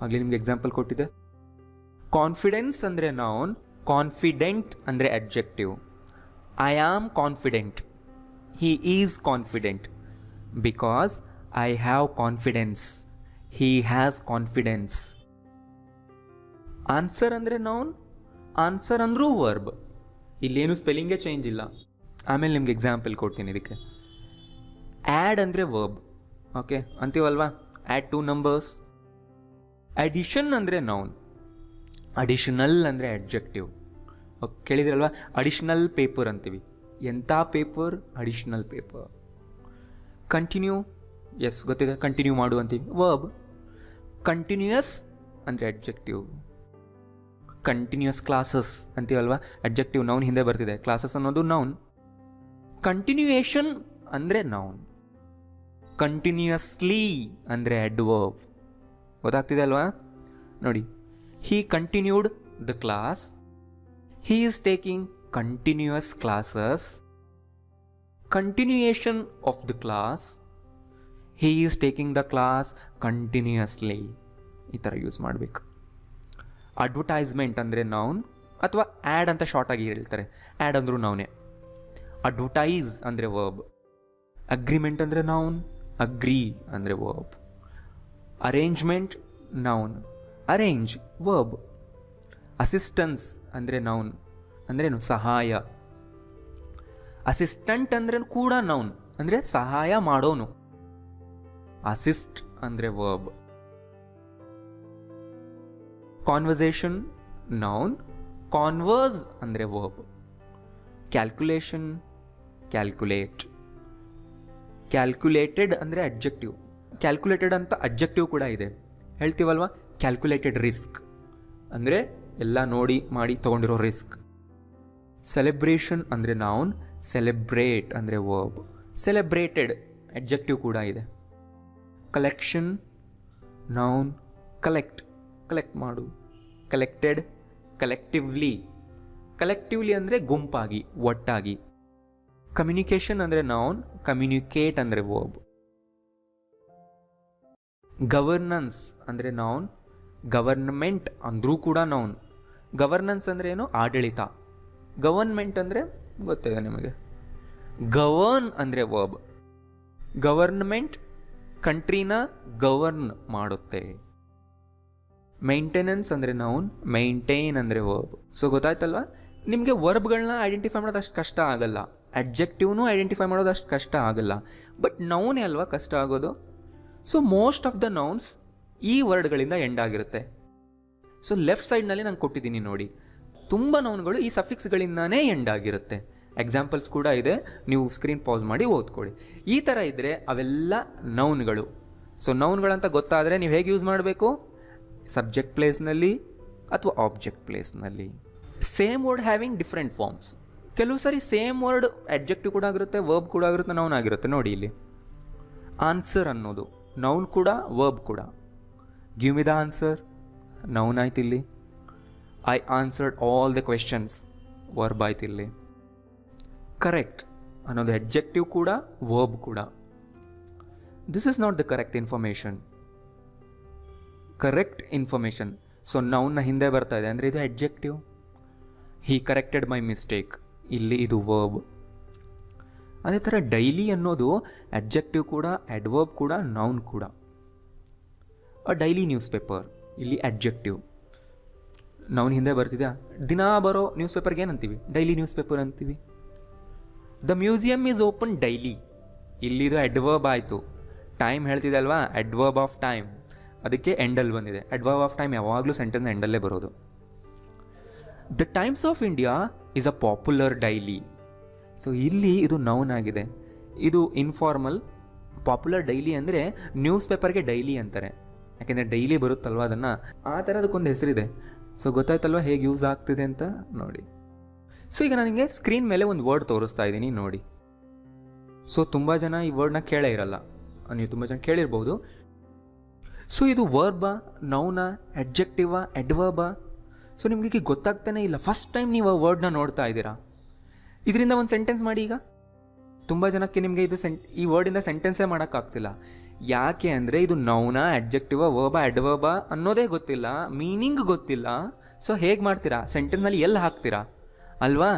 ಆಗಲಿ ನಿಮ್ಗೆ ಎಕ್ಸಾಂಪಲ್ ಕೊಟ್ಟಿದೆ. ಕಾನ್ಫಿಡೆನ್ಸ್ ಅಂದರೆ ನೌನ್, ಕಾನ್ಫಿಡೆಂಟ್ ಅಂದರೆ adjective. I am confident, he is confident, because I have confidence, he has confidence. Answer ಅಂದರೆ noun, answer ಅಂದರೂ verb. ಇಲ್ಲೇನು ಸ್ಪೆಲ್ಲಿಂಗೇ ಚೇಂಜ್ ಇಲ್ಲ. ಆಮೇಲೆ ನಿಮ್ಗೆ ಎಕ್ಸಾಂಪಲ್ ಕೊಡ್ತೀನಿ ಇದಕ್ಕೆ. ಆ್ಯಡ್ ಅಂದರೆ ವರ್ಬ್. ಓಕೆ ಅಂತೀವಲ್ವಾ, ಆ್ಯಡ್ ಟು ನಂಬರ್ಸ್. ಅಡಿಷನ್ ಅಂದರೆ ನೌನ್, ಅಡಿಷನಲ್ ಅಂದರೆ ಅಡ್ಜೆಕ್ಟಿವ್. ಓಕೆ, ಕೇಳಿದ್ರಲ್ವಾ, ಅಡಿಷನಲ್ ಪೇಪರ್ ಅಂತೀವಿ. ಎಂಥ paper? Additional paper. Continue, yes ಗೊತ್ತಿದೆ, ಕಂಟಿನ್ಯೂ ಮಾಡು ಅಂತೀವಿ, ವರ್ಬ್. ಕಂಟಿನ್ಯೂಯಸ್ ಅಂದರೆ ಅಡ್ಜೆಕ್ಟಿವ್. ಕಂಟಿನ್ಯೂಯಸ್ ಕ್ಲಾಸಸ್ ಅಂತೀವಲ್ವಾ, ಅಡ್ಜೆಕ್ಟಿವ್, ನೌನ್ ಹಿಂದೆ ಬರ್ತಿದೆ. ಕ್ಲಾಸಸ್ ಅನ್ನೋದು ನೌನ್. ಕಂಟಿನ್ಯೂಯೇಷನ್ ಅಂದರೆ ನೌನ್. ಕಂಟಿನ್ಯೂಯಸ್ಲಿ ಅಂದರೆ ಅಡ್ವರ್ಬ್. ಗೊತ್ತಾಗ್ತಿದೆ ಅಲ್ವಾ? ನೋಡಿ, he continued the class, he is taking continuous classes. Continuation of the class, he is taking the class continuously. ಈ ಥರ ಯೂಸ್ ಮಾಡಬೇಕು. ಅಡ್ವರ್ಟೈಸ್ಮೆಂಟ್ ಅಂದರೆ ನೌನ್, ಅಥವಾ ಆ್ಯಡ್ ಅಂತ ಶಾರ್ಟಾಗಿ ಹೇಳ್ತಾರೆ, ಆ್ಯಡ್ ಅಂದರೂ ನೌನೇ. ಅಡ್ವರ್ಟೈಸ್ ಅಂದರೆ ವರ್ಬ್. ಅಗ್ರಿಮೆಂಟ್ ಅಂದರೆ ನೌನ್, ಅಗ್ರಿ ಅಂದರೆ verb. Arrangement noun, arrange verb. Assistance ಅಂದರೆ ನೌನ್, ಅಂದ್ರೇನು? ಸಹಾಯ. ಅಸಿಸ್ಟೆಂಟ್ ಅಂದರೆ ಕೂಡ ನೌನ್, ಅಂದರೆ ಸಹಾಯ ಮಾಡೋನು. ಅಸಿಸ್ಟ್ ಅಂದರೆ ವರ್ಬ್. ಕಾನ್ವರ್ಸೇಷನ್ ನೌನ್, ಕಾನ್ವರ್ಸ್ ಅಂದರೆ ವರ್ಬ್. Calculation, calculate. ಕ್ಯಾಲ್ಕುಲೇಟೆಡ್ ಅಂದರೆ ಅಡ್ಜೆಕ್ಟಿವ್. ಕ್ಯಾಲ್ಕುಲೇಟೆಡ್ ಅಂತ ಅಡ್ಜೆಕ್ಟಿವ್ ಕೂಡ ಇದೆ, ಹೇಳ್ತೀವಲ್ವ. ಕ್ಯಾಲ್ಕುಲೇಟೆಡ್ ರಿಸ್ಕ್ ಅಂದರೆ ಎಲ್ಲ ನೋಡಿ ಮಾಡಿ ತೊಗೊಂಡಿರೋ ರಿಸ್ಕ್. ಸೆಲೆಬ್ರೇಷನ್ ಅಂದರೆ ನೌನ್, ಸೆಲೆಬ್ರೇಟ್ ಅಂದರೆ ವರ್ಬ್. ಸೆಲೆಬ್ರೇಟೆಡ್ ಅಡ್ಜೆಕ್ಟಿವ್ ಕೂಡ ಇದೆ. ಕಲೆಕ್ಷನ್ ನೌನ್, ಕಲೆಕ್ಟ್ ಕಲೆಕ್ಟ್ ಮಾಡು. Collected, collectively. ಕಲೆಕ್ಟಿವ್ಲಿ ಅಂದರೆ ಗುಂಪಾಗಿ, ಒಟ್ಟಾಗಿ. ಕಮ್ಯುನಿಕೇಷನ್ ಅಂದರೆ ನೌನ್, ಕಮ್ಯುನಿಕೇಟ್ ಅಂದರೆ ವರ್ಬ್. ಗವರ್ನೆನ್ಸ್ ಅಂದರೆ ನೌನ್, ಗವರ್ನಮೆಂಟ್ ಅಂದರೂ ಕೂಡ ನೌನ್. ಗವರ್ನೆನ್ಸ್ ಅಂದರೆ ಏನು? ಆಡಳಿತ. ಗವರ್ನ್ಮೆಂಟ್ ಅಂದರೆ ಗೊತ್ತಿದೆ ನಿಮಗೆ. ಗವರ್ನ್ ಅಂದರೆ ವರ್ಬ್. ಗವರ್ನಮೆಂಟ್ ಕಂಟ್ರಿನ ಗವರ್ನ್ ಮಾಡುತ್ತೆ. ಮೇಂಟೆನೆನ್ಸ್ ಅಂದರೆ ನೌನ್, ಮೇಂಟೈನ್ ಅಂದರೆ ವರ್ಬ್. ಸೊ ಗೊತ್ತಾಯ್ತಲ್ವ? ನಿಮಗೆ ವರ್ಬ್ಗಳನ್ನ ಐಡೆಂಟಿಫೈ ಮಾಡೋದು ಅಷ್ಟು ಕಷ್ಟ ಆಗಲ್ಲ, ಅಡ್ಜೆಕ್ಟಿವ್ನೂ ಐಡೆಂಟಿಫೈ ಮಾಡೋದು ಅಷ್ಟು ಕಷ್ಟ ಆಗಲ್ಲ. ಬಟ್ ನೌನೇ ಅಲ್ವಾ ಕಷ್ಟ ಆಗೋದು. So most of the nouns ಈ ವರ್ಡ್ಗಳಿಂದ ಎಂಡ್ ಆಗಿರುತ್ತೆ. ಸೊ ಲೆಫ್ಟ್ ಸೈಡ್ನಲ್ಲಿ ನಾನು ಕೊಟ್ಟಿದ್ದೀನಿ ನೋಡಿ, ತುಂಬ ನೌನ್ಗಳು ಈ ಸಫಿಕ್ಸ್ಗಳಿಂದಾನೇ ಎಂಡ್ ಆಗಿರುತ್ತೆ. ಎಕ್ಸಾಂಪಲ್ಸ್ ಕೂಡ ಇದೆ, ನೀವು ಸ್ಕ್ರೀನ್ ಪಾಸ್ ಮಾಡಿ ಓದ್ಕೊಳ್ಳಿ. ಈ ಥರ ಇದ್ದರೆ ಅವೆಲ್ಲ ನೌನ್ಗಳು. ಸೊ ನೌನ್ಗಳಂತ ಗೊತ್ತಾದರೆ ನೀವು ಹೇಗೆ ಯೂಸ್ ಮಾಡಬೇಕು? ಸಬ್ಜೆಕ್ಟ್ ಪ್ಲೇಸ್ನಲ್ಲಿ ಅಥವಾ ಆಬ್ಜೆಕ್ಟ್ ಪ್ಲೇಸ್ನಲ್ಲಿ. Same word having different forms. ಕೆಲವು ಸರಿ ಸೇಮ್ ವರ್ಡ್ ಅಡ್ಜೆಕ್ಟಿವ್ ಕೂಡ ಆಗಿರುತ್ತೆ, ವರ್ಬ್ ಕೂಡ ಆಗಿರುತ್ತೆ, ನೌನ್ ಆಗಿರುತ್ತೆ. ನೋಡಿ ಇಲ್ಲಿ ಆನ್ಸರ್ ಅನ್ನೋದು ನೌನ್ ಕೂಡ ವರ್ಬ್ ಕೂಡ. Give me the answer, noun ಆಯ್ತು ಇಲ್ಲಿ. I answered all the questions, verb ಆಯ್ತು ಇಲ್ಲಿ. ಕರೆಕ್ಟ್ ಅನ್ನೋದು ಅಡ್ಜೆಕ್ಟಿವ್ ಕೂಡ ವರ್ಬ್ ಕೂಡ. This is not the correct information. Correct information, so ನೌನ್ನ ಹಿಂದೆ ಬರ್ತಾ ಇದೆ ಅಂದರೆ ಇದು adjective. He corrected my mistake, ಇಲ್ಲಿ ಇದು ವರ್ಬ್. ಅದೇ ಥರ ಡೈಲಿ ಅನ್ನೋದು ಅಡ್ಜೆಕ್ಟಿವ್ ಕೂಡ, ಅಡ್ವರ್ಬ್ ಕೂಡ, ನೌನ್ ಕೂಡ. ಅ ಡೈಲಿ ನ್ಯೂಸ್ ಪೇಪರ್, ಇಲ್ಲಿ ಅಡ್ಜೆಕ್ಟಿವ್. ನೌನ್ ಹಿಂದೆ ಬರ್ತಿದ್ಯಾ? ದಿನ ಬರೋ ನ್ಯೂಸ್ ಪೇಪರ್ಗೆ ಏನಂತೀವಿ? ಡೈಲಿ ನ್ಯೂಸ್ ಪೇಪರ್ ಅಂತೀವಿ. The museum is open daily, ಇಲ್ಲಿದು ಅಡ್ವರ್ಬ್ ಆಯಿತು. ಟೈಮ್ ಹೇಳ್ತಿದೆ ಅಲ್ವಾ, ಅಡ್ವರ್ಬ್ ಆಫ್ ಟೈಮ್, ಅದಕ್ಕೆ ಎಂಡಲ್ಲಿ ಬಂದಿದೆ. ಅಡ್ವರ್ಬ್ ಆಫ್ ಟೈಮ್ ಯಾವಾಗಲೂ ಸೆಂಟೆನ್ಸ್ ಎಂಡಲ್ಲೇ ಬರೋದು. The times of India is a popular daily, so ಇಲ್ಲಿ ಇದು ನೌನ್ ಆಗಿದೆ. ಇದು ಇನ್ಫಾರ್ಮಲ್. ಪಾಪ್ಯುಲರ್ ಡೈಲಿ ಅಂದರೆ ನ್ಯೂಸ್ ಪೇಪರ್ಗೆ ಡೈಲಿ ಅಂತಾರೆ, ಯಾಕೆಂದರೆ ಡೈಲಿ ಬರುತ್ತಲ್ವ ಅದನ್ನು, ಆ ಥರ ಅದಕ್ಕೊಂದು ಹೆಸರಿದೆ. ಸೊ ಗೊತ್ತಾಯ್ತಲ್ವ ಹೇಗೆ ಯೂಸ್ ಆಗ್ತಿದೆ ಅಂತ ನೋಡಿ. ಸೊ ಈಗ ನನಗೆ ಸ್ಕ್ರೀನ್ ಮೇಲೆ ಒಂದು ವರ್ಡ್ ತೋರಿಸ್ತಾ ಇದ್ದೀನಿ ನೋಡಿ. ಸೊ ತುಂಬ ಜನ ಈ ವರ್ಡ್ನ ಕೇಳೇ ಇರಲ್ಲ, ನೀವು ತುಂಬ ಜನ ಕೇಳಿರ್ಬೋದು. ಸೊ ಇದು ವರ್ಬಾ, ನೌನಾ, ಅಡ್ಜೆಕ್ಟಿವಾ, ಅಡ್ವರ್ಬಾ? ಸೊ ನಿಮಗೆ ಗೊತ್ತಾಗ್ತಾನೆ ಇಲ್ಲ. ಫಸ್ಟ್ ಟೈಮ್ ನೀವು ಆ ವರ್ಡ್ನ ನೋಡ್ತಾ ಇದ್ದೀರಾ. ಇದರಿಂದ ಒಂದು ಸೆಂಟೆನ್ಸ್ ಮಾಡಿ. ಈಗ ತುಂಬ ಜನಕ್ಕೆ ನಿಮಗೆ ಇದು ಈ ವರ್ಡಿಂದ ಸೆಂಟೆನ್ಸೇ ಮಾಡೋಕ್ಕಾಗ್ತಿಲ್ಲ. ಯಾಕೆ ಅಂದರೆ ಇದು ನೌನಾ, ಅಡ್ಜೆಕ್ಟಿವಾ, ವರ್ಬಾ, ಅಡ್ವರ್ಬಾ ಅನ್ನೋದೇ ಗೊತ್ತಿಲ್ಲ, ಮೀನಿಂಗ್ ಗೊತ್ತಿಲ್ಲ. ಸೊ ಹೇಗೆ ಮಾಡ್ತೀರಾ? ಸೆಂಟೆನ್ಸ್ನಲ್ಲಿ ಎಲ್ಲಿ ಹಾಕ್ತೀರಾ ಅಲ್ವಾ?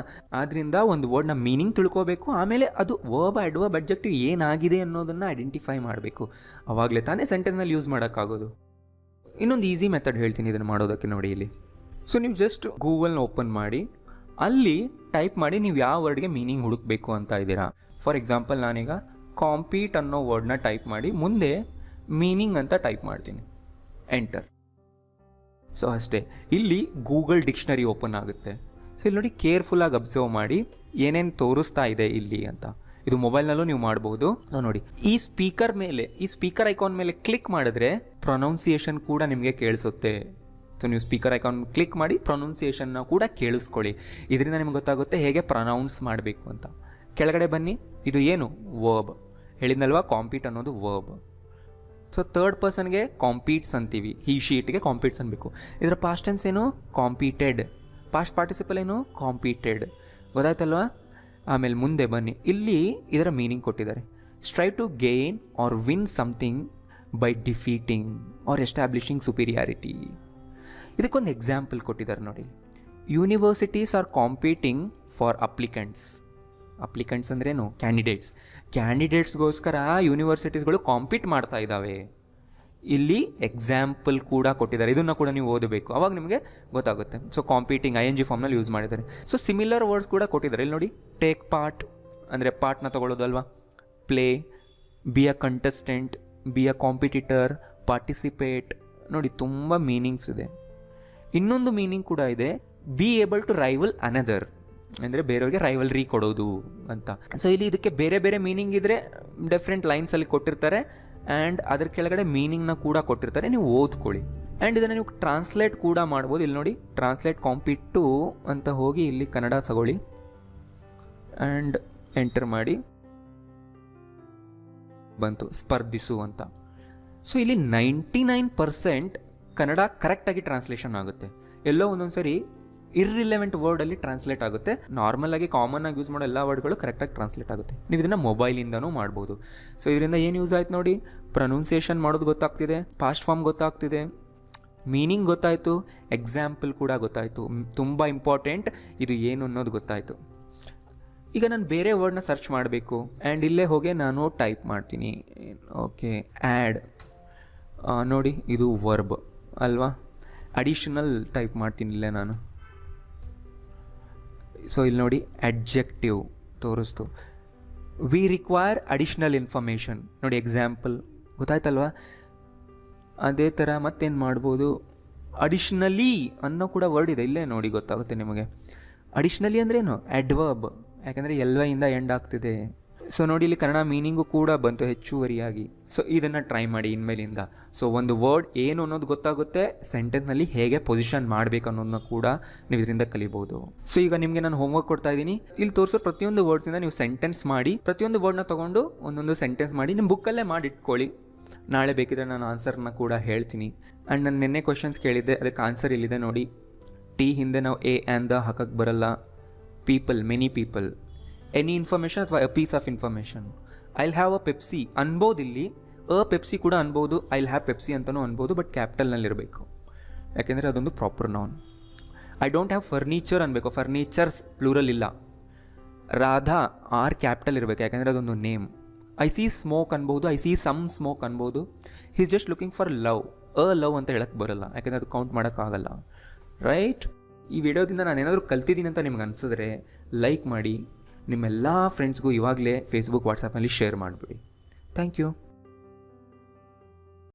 ಆದ್ದರಿಂದ ಒಂದು ವರ್ಡ್ನ ಮೀನಿಂಗ್ ತಿಳ್ಕೋಬೇಕು, ಆಮೇಲೆ ಅದು ವರ್ಬ್, ಅಡ್ವರ್ಬ್, ಅಡ್ಜೆಕ್ಟಿವ್ ಏನಾಗಿದೆ ಅನ್ನೋದನ್ನು ಐಡೆಂಟಿಫೈ ಮಾಡಬೇಕು. ಆವಾಗಲೇ ತಾನೇ ಸೆಂಟೆನ್ಸ್ನಲ್ಲಿ ಯೂಸ್ ಮಾಡೋಕ್ಕಾಗೋದು. ಇನ್ನೊಂದು ಈಸಿ ಮೆಥಡ್ ಹೇಳ್ತೀನಿ ಇದನ್ನು ಮಾಡೋದಕ್ಕೆ ನೋಡಿ ಇಲ್ಲಿ. ಸೊ ನೀವು ಜಸ್ಟ್ ಗೂಗಲ್ನ ಓಪನ್ ಮಾಡಿ, ಅಲ್ಲಿ ಟೈಪ್ ಮಾಡಿ ನೀವು ಯಾವ ವರ್ಡ್ಗೆ ಮೀನಿಂಗ್ ಹುಡುಕಬೇಕು ಅಂತ ಇದ್ದೀರಾ. ಫಾರ್ ಎಕ್ಸಾಂಪಲ್ ನಾನೀಗ ಕಾಂಪೀಟ್ ಅನ್ನೋ ವರ್ಡ್ನ ಟೈಪ್ ಮಾಡಿ ಮುಂದೆ ಮೀನಿಂಗ್ ಅಂತ ಟೈಪ್ ಮಾಡ್ತೀನಿ, ಎಂಟರ್. ಸೊ ಅಷ್ಟೇ, ಇಲ್ಲಿ ಗೂಗಲ್ ಡಿಕ್ಷನರಿ ಓಪನ್ ಆಗುತ್ತೆ. ಸೊ ಇಲ್ಲಿ ನೋಡಿ, ಕೇರ್ಫುಲ್ಲಾಗಿ ಅಬ್ಸರ್ವ್ ಮಾಡಿ ಏನೇನು ತೋರಿಸ್ತಾ ಇದೆ ಇಲ್ಲಿ ಅಂತ. ಇದು ಮೊಬೈಲ್ನಲ್ಲೂ ನೀವು ಮಾಡ್ಬೋದು. ನೋಡಿ, ಈ ಸ್ಪೀಕರ್ ಮೇಲೆ, ಈ ಸ್ಪೀಕರ್ ಐಕಾನ್ ಮೇಲೆ ಕ್ಲಿಕ್ ಮಾಡಿದ್ರೆ ಪ್ರೊನೌನ್ಸಿಯೇಷನ್ ಕೂಡ ನಿಮಗೆ ಕೇಳಿಸುತ್ತೆ. ಸೊ ನೀವು ಸ್ಪೀಕರ್ ಐಕಾನ್ ಕ್ಲಿಕ್ ಮಾಡಿ ಪ್ರೊನೌನ್ಸಿಯೇಷನ್ನ ಕೂಡ ಕೇಳಿಸ್ಕೊಳ್ಳಿ. ಇದರಿಂದ ನಿಮ್ಗೆ ಗೊತ್ತಾಗುತ್ತೆ ಹೇಗೆ ಪ್ರೊನೌನ್ಸ್ ಮಾಡಬೇಕು ಅಂತ. ಕೆಳಗಡೆ ಬನ್ನಿ, ಇದು ಏನು? ವರ್ಬ್. ಹೇಳಿದ್ನಲ್ವಾ, ಕಾಂಪೀಟ್ ಅನ್ನೋದು ವರ್ಬ್. ಸೊ ಥರ್ಡ್ ಪರ್ಸನ್ಗೆ ಕಾಂಪೀಟ್ಸ್ ಅಂತೀವಿ, ಹಿ ಶೀಟ್ಗೆ ಕಾಂಪೀಟ್ಸ್ ಅನ್ಬೇಕು. ಇದರ ಪಾಸ್ಟ್ ಟೆನ್ಸ್ ಏನು? ಕಾಂಪೀಟೆಡ್. ಪಾಸ್ಟ್ ಪಾರ್ಟಿಸಿಪಲ್ ಏನು? ಕಾಂಪೀಟೆಡ್. ಗೊತ್ತಾಯ್ತಲ್ವಾ? ಆಮೇಲೆ ಮುಂದೆ ಬನ್ನಿ, ಇಲ್ಲಿ ಇದರ ಮೀನಿಂಗ್ ಕೊಟ್ಟಿದ್ದಾರೆ. Strive to gain or win something by defeating or establishing superiority. ಇದಕ್ಕೊಂದು ಎಕ್ಸಾಂಪಲ್ ಕೊಟ್ಟಿದ್ದಾರೆ ನೋಡಿ. Universities are competing for applicants. Applicants ಅಂದ್ರೇನು? ಕ್ಯಾಂಡಿಡೇಟ್ಸ್. ಕ್ಯಾಂಡಿಡೇಟ್ಸ್ಗೋಸ್ಕರ ಯೂನಿವರ್ಸಿಟೀಸ್ಗಳು ಕಾಂಪೀಟ್ ಮಾಡ್ತಾ ಇದ್ದಾವೆ. ಇಲ್ಲಿ ಎಕ್ಸಾಂಪಲ್ ಕೂಡ ಕೊಟ್ಟಿದ್ದಾರೆ, ಇದನ್ನು ಕೂಡ ನೀವು ಓದಬೇಕು, ಅವಾಗ ನಿಮಗೆ ಗೊತ್ತಾಗುತ್ತೆ. ಸೊ ಕಾಂಪೀಟಿಂಗ್ ING ಫಾರ್ಮ್ನಲ್ಲಿ ಯೂಸ್ ಮಾಡಿದ್ದಾರೆ. ಸೊ ಸಿಮಿಲರ್ ವರ್ಡ್ಸ್ ಕೂಡ ಕೊಟ್ಟಿದ್ದಾರೆ. ಇಲ್ಲಿ ನೋಡಿ, ಟೇಕ್ ಪಾರ್ಟ್ ಅಂದರೆ ಪಾರ್ಟ್ನ ತೊಗೊಳ್ಳೋದಲ್ವಾ. Play, be a contestant, be a competitor, participate. ನೋಡಿ, ತುಂಬ ಮೀನಿಂಗ್ಸ್ ಇದೆ. ಇನ್ನೊಂದು ಮೀನಿಂಗ್ ಕೂಡ ಇದೆ, be able to rival another ಅಂದರೆ ಬೇರೆಯವ್ರಿಗೆ ರೈವಲ್ರಿ ಕೊಡೋದು ಅಂತ. ಸೊ ಇಲ್ಲಿ ಇದಕ್ಕೆ ಬೇರೆ ಬೇರೆ ಮೀನಿಂಗ್ ಇದ್ದರೆ ಡಿಫ್ರೆಂಟ್ ಲೈನ್ಸಲ್ಲಿ ಕೊಟ್ಟಿರ್ತಾರೆ, ಆ್ಯಂಡ್ ಅದ್ರ ಕೆಳಗಡೆ ಮೀನಿಂಗ್ನ ಕೂಡ ಕೊಟ್ಟಿರ್ತಾರೆ, ನೀವು ಓದ್ಕೊಳ್ಳಿ. ಆ್ಯಂಡ್ ಇದನ್ನು ನೀವು ಟ್ರಾನ್ಸ್ಲೇಟ್ ಕೂಡ ಮಾಡ್ಬೋದು. ಇಲ್ಲಿ ನೋಡಿ, ಟ್ರಾನ್ಸ್ಲೇಟ್ ಕಾಂಪೀಟ್ ಟು ಅಂತ ಹೋಗಿ ಇಲ್ಲಿ ಕನ್ನಡ ತಗೊಳ್ಳಿ ಆ್ಯಂಡ್ ಎಂಟರ್ ಮಾಡಿ, ಬಂತು ಸ್ಪರ್ಧಿಸು ಅಂತ. ಸೊ ಇಲ್ಲಿ 99% ಕನ್ನಡ ಕರೆಕ್ಟಾಗಿ ಟ್ರಾನ್ಸ್ಲೇಷನ್ ಆಗುತ್ತೆ. ಎಲ್ಲೋ ಒಂದೊಂದು ಸರಿ ಇರ್ರಿಲೆವೆಂಟ್ ವರ್ಡಲ್ಲಿ ಟ್ರಾನ್ಸ್ಲೇಟ್ ಆಗುತ್ತೆ. ನಾರ್ಮಲಾಗಿ ಕಾಮನ್ನಾಗಿ ಯೂಸ್ ಮಾಡೋ ಎಲ್ಲ ವರ್ಡ್ಗಳು ಕರೆಕ್ಟಾಗಿ ಟ್ರಾನ್ಸ್ಲೇಟ್ ಆಗುತ್ತೆ. ನೀವು ಇದನ್ನು ಮೊಬೈಲಿಂದನೂ ಮಾಡ್ಬೋದು. ಸೊ ಇದರಿಂದ ಏನು ಯೂಸ್ ಆಯ್ತು ನೋಡಿ, ಪ್ರೊನೌನ್ಸಿಯೇಷನ್ ಮಾಡೋದು ಗೊತ್ತಾಗ್ತಿದೆ, ಪಾಸ್ಟ್ ಫಾರ್ಮ್ ಗೊತ್ತಾಗ್ತಿದೆ, ಮೀನಿಂಗ್ ಗೊತ್ತಾಯಿತು, ಎಕ್ಸಾಂಪಲ್ ಕೂಡ ಗೊತ್ತಾಯಿತು. ತುಂಬ ಇಂಪಾರ್ಟೆಂಟ್, ಇದು ಏನು ಅನ್ನೋದು ಗೊತ್ತಾಯಿತು. ಈಗ ನಾನು ಬೇರೆ ವರ್ಡ್ನ ಸರ್ಚ್ ಮಾಡಬೇಕು, ಆ್ಯಂಡ್ ಇಲ್ಲೇ ಹೋಗಿ ನಾನು ಟೈಪ್ ಮಾಡ್ತೀನಿ. Okay, add. ನೋಡಿ, ಇದು ವರ್ಬ್ ಅಲ್ವಾ. ಅಡಿಷನಲ್ ಟೈಪ್ ಮಾಡ್ತೀನಿ ಇಲ್ಲೇ ನಾನು. ಸೊ ಇಲ್ಲಿ ನೋಡಿ, ಅಡ್ಜೆಕ್ಟಿವ್ ತೋರಿಸ್ತು. We require additional information. ನೋಡಿ, ಎಕ್ಸಾಂಪಲ್ ಗೊತ್ತಾಯ್ತಲ್ವಾ. ಅದೇ ಥರ ಮತ್ತೇನು ಮಾಡ್ಬೋದು, ಅಡಿಷ್ನಲಿ ಅನ್ನೋ ಕೂಡ ವರ್ಡ್ ಇದೆ, ಇಲ್ಲೇ ನೋಡಿ ಗೊತ್ತಾಗುತ್ತೆ ನಿಮಗೆ. ಅಡಿಷ್ನಲಿ ಅಂದ್ರೇನು? ಅಡ್ವರ್ಬ್, ಯಾಕಂದರೆ LY ಇಂದ ಎಂಡ್ ಆಗ್ತಿದೆ. ಸೊ ನೋಡಿ ಇಲ್ಲಿ ಕನ್ನಡ ಮೀನಿಂಗು ಕೂಡ ಬಂತು ಹೆಚ್ಚುವರಿಯಾಗಿ. ಸೊ ಇದನ್ನು ಟ್ರೈ ಮಾಡಿ ಇನ್ಮೇಲಿಂದ. ಸೊ ಒಂದು ವರ್ಡ್ ಏನು ಅನ್ನೋದು ಗೊತ್ತಾಗುತ್ತೆ, ಸೆಂಟೆನ್ಸ್ನಲ್ಲಿ ಹೇಗೆ ಪೊಸಿಷನ್ ಮಾಡಬೇಕು ಅನ್ನೋದನ್ನ ಕೂಡ ನೀವು ಇದರಿಂದ ಕಲಿಬೋದು. ಸೊ ಈಗ ನಿಮಗೆ ನಾನು ಹೋಮ್ವರ್ಕ್ ಕೊಡ್ತಾ ಇದ್ದೀನಿ. ಇಲ್ಲಿ ತೋರಿಸೋ ಪ್ರತಿಯೊಂದು ವರ್ಡ್ಸಿಂದ ನೀವು ಸೆಂಟೆನ್ಸ್ ಮಾಡಿ, ಪ್ರತಿಯೊಂದು ವರ್ಡ್ನ ತೊಗೊಂಡು ಒಂದೊಂದು ಸೆಂಟೆನ್ಸ್ ಮಾಡಿ ನಿಮ್ಮ ಬುಕ್ಕಲ್ಲೇ ಮಾಡಿ ಇಟ್ಕೊಳ್ಳಿ. ನಾಳೆ ಬೇಕಿದ್ರೆ ನಾನು ಆನ್ಸರ್ನ ಕೂಡ ಹೇಳ್ತೀನಿ. ಆ್ಯಂಡ್ ನಾನು ನಿನ್ನೆ ಕ್ವಶನ್ಸ್ ಕೇಳಿದ್ದೆ, ಅದಕ್ಕೆ ಆನ್ಸರ್ ಇಲ್ಲಿದೆ ನೋಡಿ. ಟಿ ಹಿಂದೆ ನಾವು ಎ ಆ್ಯಂಡ್ ದ ಹಾಕಕ್ಕೆ ಬರಲ್ಲ. People, many people, any information ಅಥವಾ a piece of information. I'll have a Pepsi ಅನ್ಬೋದು, ಇಲ್ಲಿ ಅ ಪೆಪ್ಸಿ ಕೂಡ ಅನ್ಬೋದು, ಐಲ್ ಹ್ಯಾವ್ ಪೆಪ್ಸಿ ಅಂತಲೂ ಅನ್ಬೋದು, ಬಟ್ ಕ್ಯಾಪಿಟಲ್ನಲ್ಲಿರಬೇಕು, ಯಾಕೆಂದರೆ ಅದೊಂದು proper noun. I don't have furniture ಅನ್ಬೇಕು, ಫರ್ನಿಚರ್ಸ್ ಪ್ಲೂರಲ್ ಇಲ್ಲ. ರಾಧಾ ಆರ್ ಕ್ಯಾಪಿಟಲ್ ಇರಬೇಕು, ಯಾಕೆಂದರೆ ಅದೊಂದು ನೇಮ್. ಐ ಸಿ ಸ್ಮೋಕ್ ಅನ್ಬೋದು, ಐ ಸಿ ಸಮ್ ಸ್ಮೋಕ್ ಅನ್ಬೋದು. He's just looking for love, a love ಅಂತ ಹೇಳಕ್ಕೆ ಬರೋಲ್ಲ, ಯಾಕೆಂದರೆ ಅದು ಕೌಂಟ್ ಮಾಡೋಕ್ಕಾಗಲ್ಲ, ರೈಟ್? ಈ ವಿಡಿಯೋದಿಂದ ನಾನು ಏನಾದರೂ ಕಲ್ತಿದ್ದೀನಿ ಅಂತ ನಿಮ್ಗೆ ಅನಿಸಿದ್ರೆ ಲೈಕ್ ಮಾಡಿ, ನಿಮ್ಮೆಲ್ಲ ಫ್ರೆಂಡ್ಸ್ಗೂ ಇವಾಗಲೇ ಫೇಸ್ಬುಕ್ ವಾಟ್ಸಪ್ನಲ್ಲಿ ಶೇರ್ ಮಾಡಿಬಿಡಿ. Thank you.